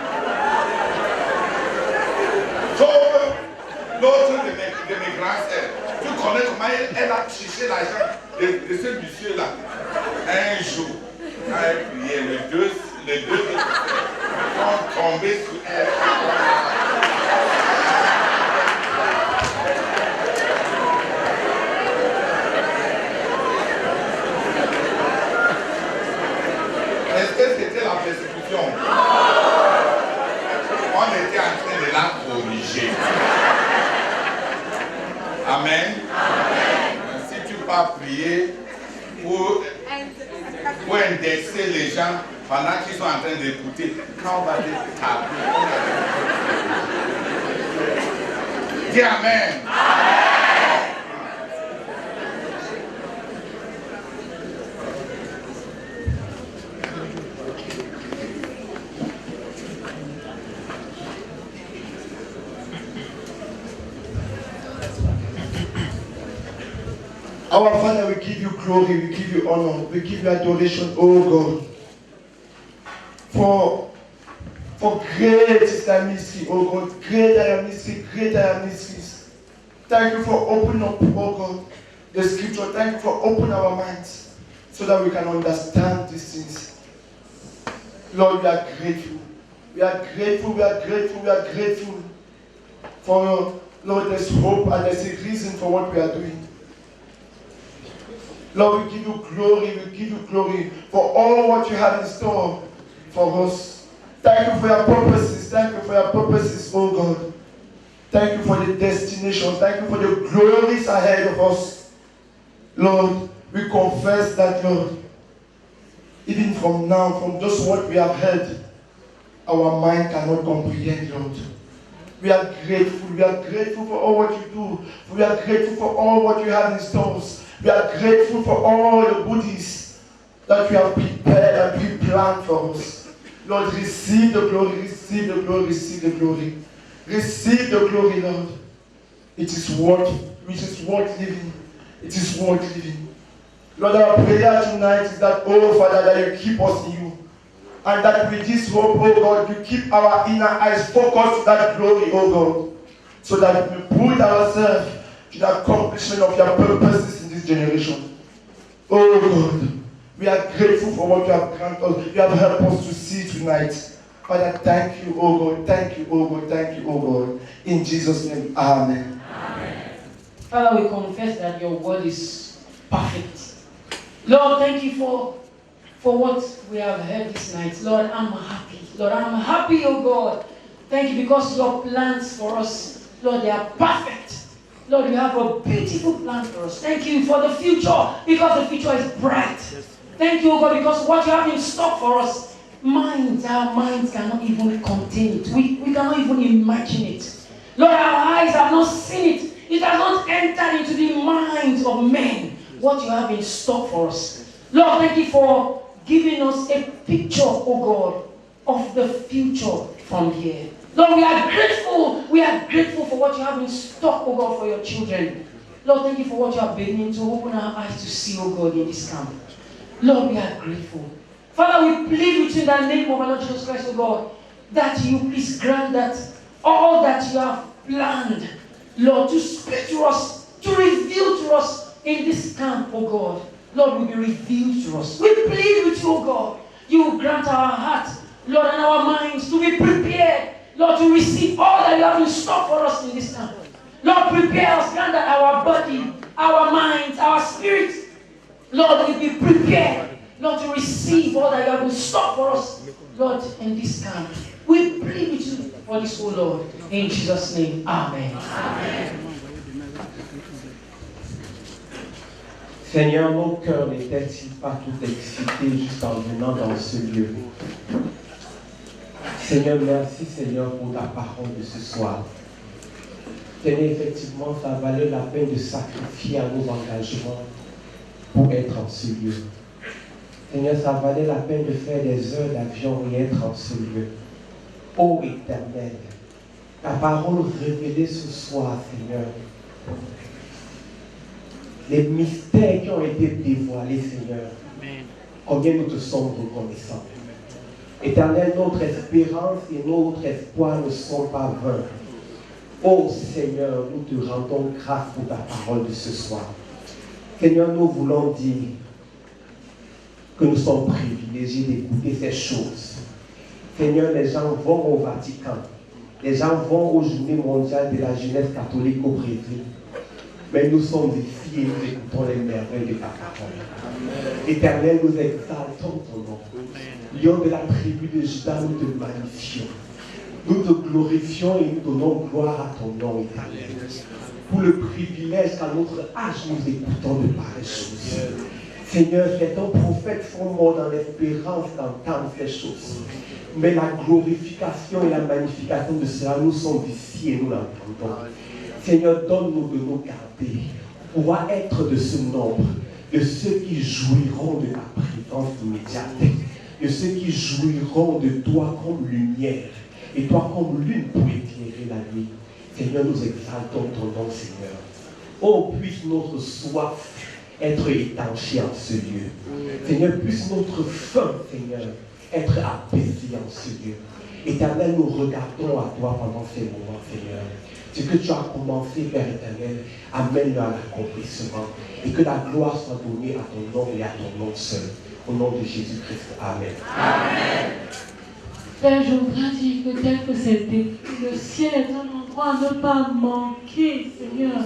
sauve l'autre de mes grandes sœurs. Tu connais comment elle a triché l'argent de ce monsieur-là. Un jour, quand elle priait, les deux sont tombés sur elle. Est-ce que c'était la persécution? On était en train de la corriger. Amen. Si tu ne vas pas prier pour indexer les gens pendant qu'ils sont en train d'écouter, quand on va dire taper. Dis Amen. Our Father, we give you glory, we give you honor, we give you adoration, oh God. For great is thy mystery, oh God. Great are your mysteries, great are your mysteries. Thank you for opening up, oh God, the scripture. Thank you for opening our minds so that we can understand these things. Lord, we are grateful. We are grateful, we are grateful, we are grateful. For, Lord, there's hope and there's a reason for what we are doing. Lord, we give you glory for all what you have in store for us. Thank you for your purposes, oh God. Thank you for the destination, thank you for the glories ahead of us. Lord, we confess that, Lord, even from now, from just what we have heard, our mind cannot comprehend, Lord. We are grateful for all what you do. We are grateful for all what you have in stores. We are grateful for all the goodies that you have prepared and pre-planned for us. Lord, receive the glory, receive the glory, receive the glory. Receive the glory, Lord. It is worth living. it is worth living. Lord, our prayer tonight is that, oh Father, that you keep us in you. And that with this hope, oh God, you keep our inner eyes focused to that glory, oh God. So that we put ourselves to the accomplishment of your purposes in this generation. Oh God, we are grateful for what you have granted us. You have helped us to see tonight. Father, thank you, oh God. Thank you, oh God. Thank you, oh God. In Jesus' name, amen. Amen. Father, we confess that your word is perfect. Lord, thank you for what we have heard this night. Lord, I'm happy. Lord, I'm happy, oh God. Thank you because your plans for us, Lord, they are perfect. Lord, you have a beautiful plan for us. Thank you for the future because the future is bright. Thank you, oh God, because what you have in stock for us, our minds cannot even contain it. We cannot even imagine it. Lord, our eyes have not seen it. It has not entered into the minds of men what you have in stock for us. Lord, thank you for giving us a picture, oh God, of the future from here. Lord, we are grateful. We are grateful for what you have in stock, oh God, for your children. Lord, thank you for what you are beginning to open our eyes to see, oh God, in this camp. Lord, we are grateful. Father, we plead with you in the name of our Lord Jesus Christ, oh God, that you please grant that all that you have planned, Lord, to speak to us, to reveal to us in this camp, oh God, Lord, will be revealed to us. We plead with you, oh God, you will grant our hearts, Lord, and our minds to be prepared, Lord, to receive all that you have in store for us in this camp. Lord, prepare us, grant that our body, our minds, our spirits, Lord, will be prepared, Lord, to receive all that you have in store for us, Lord, in this camp. We plead with you for this, oh Lord. In Jesus' name, amen. Amen. Seigneur, mon cœur n'était-il pas tout excité juste en venant dans ce lieu? Seigneur, merci Seigneur pour ta parole de ce soir. Seigneur, effectivement, ça valait la peine de sacrifier à nos engagements pour être en ce lieu. Seigneur, ça valait la peine de faire des heures d'avion et être en ce lieu. Ô Éternel, ta parole révélée ce soir, Seigneur, les mystères qui ont été dévoilés, Seigneur, combien nous te sommes reconnaissants. Éternel, notre espérance et notre espoir ne sont pas vains. Ô Seigneur, nous te rendons grâce pour ta parole de ce soir. Seigneur, nous voulons dire que nous sommes privilégiés d'écouter ces choses. Seigneur, les gens vont au Vatican, les gens vont aux Journées mondiales de la jeunesse catholique au Brésil. Mais nous sommes ici et nous écoutons les merveilles de ta parole. Éternel, nous exaltons ton nom. Lion de la tribu de Juda, nous te magnifions. Nous te glorifions et nous donnons gloire à ton nom, Éternel. Pour le privilège qu'à notre âge nous écoutons de pareilles choses. Seigneur, certains prophètes sont morts dans l'espérance d'entendre ces choses. Mais la glorification et la magnification de cela, nous sommes ici et nous l'entendons. Seigneur, donne-nous de nous garder, pouvoir être de ce nombre, de ceux qui jouiront de ta présence immédiate, de ceux qui jouiront de toi comme lumière, et toi comme lune pour éclairer la nuit. Seigneur, nous exaltons ton nom, Seigneur. Oh, puisse notre soif être étanchée en ce lieu. Seigneur, puisse notre faim, Seigneur, être apaisée en ce lieu. Éternel, nous regardons à toi pendant ces moments, Seigneur. Ce que tu as commencé, Père éternel, amène-le à l'accomplissement. Et que la gloire soit donnée à ton nom et à ton nom seul. Au nom de Jésus-Christ. Amen. Amen. Père, je voudrais dire que tel que c'était, le ciel est un endroit à ne pas manquer, Seigneur.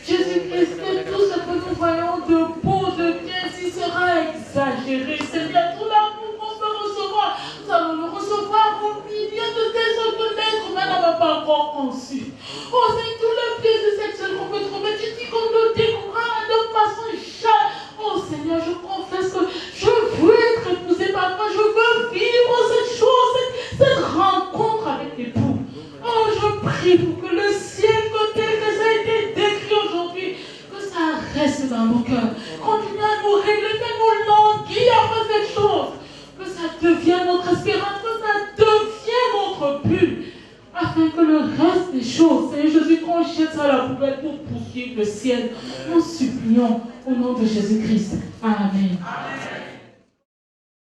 Jésus-Christ, que tout ce que nous voyons de beau, de bien, si sera exagéré, Seigneur, tout l'amour qu'on peut recevoir, nous allons le recevoir au milieu de telle sorte que l'être humain n'avait pas encore conçu. Oh, c'est tout le plaisir sexuel qu'on peut trouver, tu dis qu'on le découvrira de façon chale. Oh Seigneur, je confesse que je veux être épousée par toi, je veux vivre cette chose, cette rencontre avec l'époux. Oh, je prie pour que le ciel, tel que ça a été décrit aujourd'hui, que ça reste dans nos cœurs. Continue à nous régler, fais-nous languir après cette chose. Que ça devienne notre espérance, que ça devienne notre but, afin que le reste des choses, Seigneur Jésus, qu'on jette ça à la poubelle pour poursuivre le ciel. Nous supplions au nom de Jésus-Christ. Amen.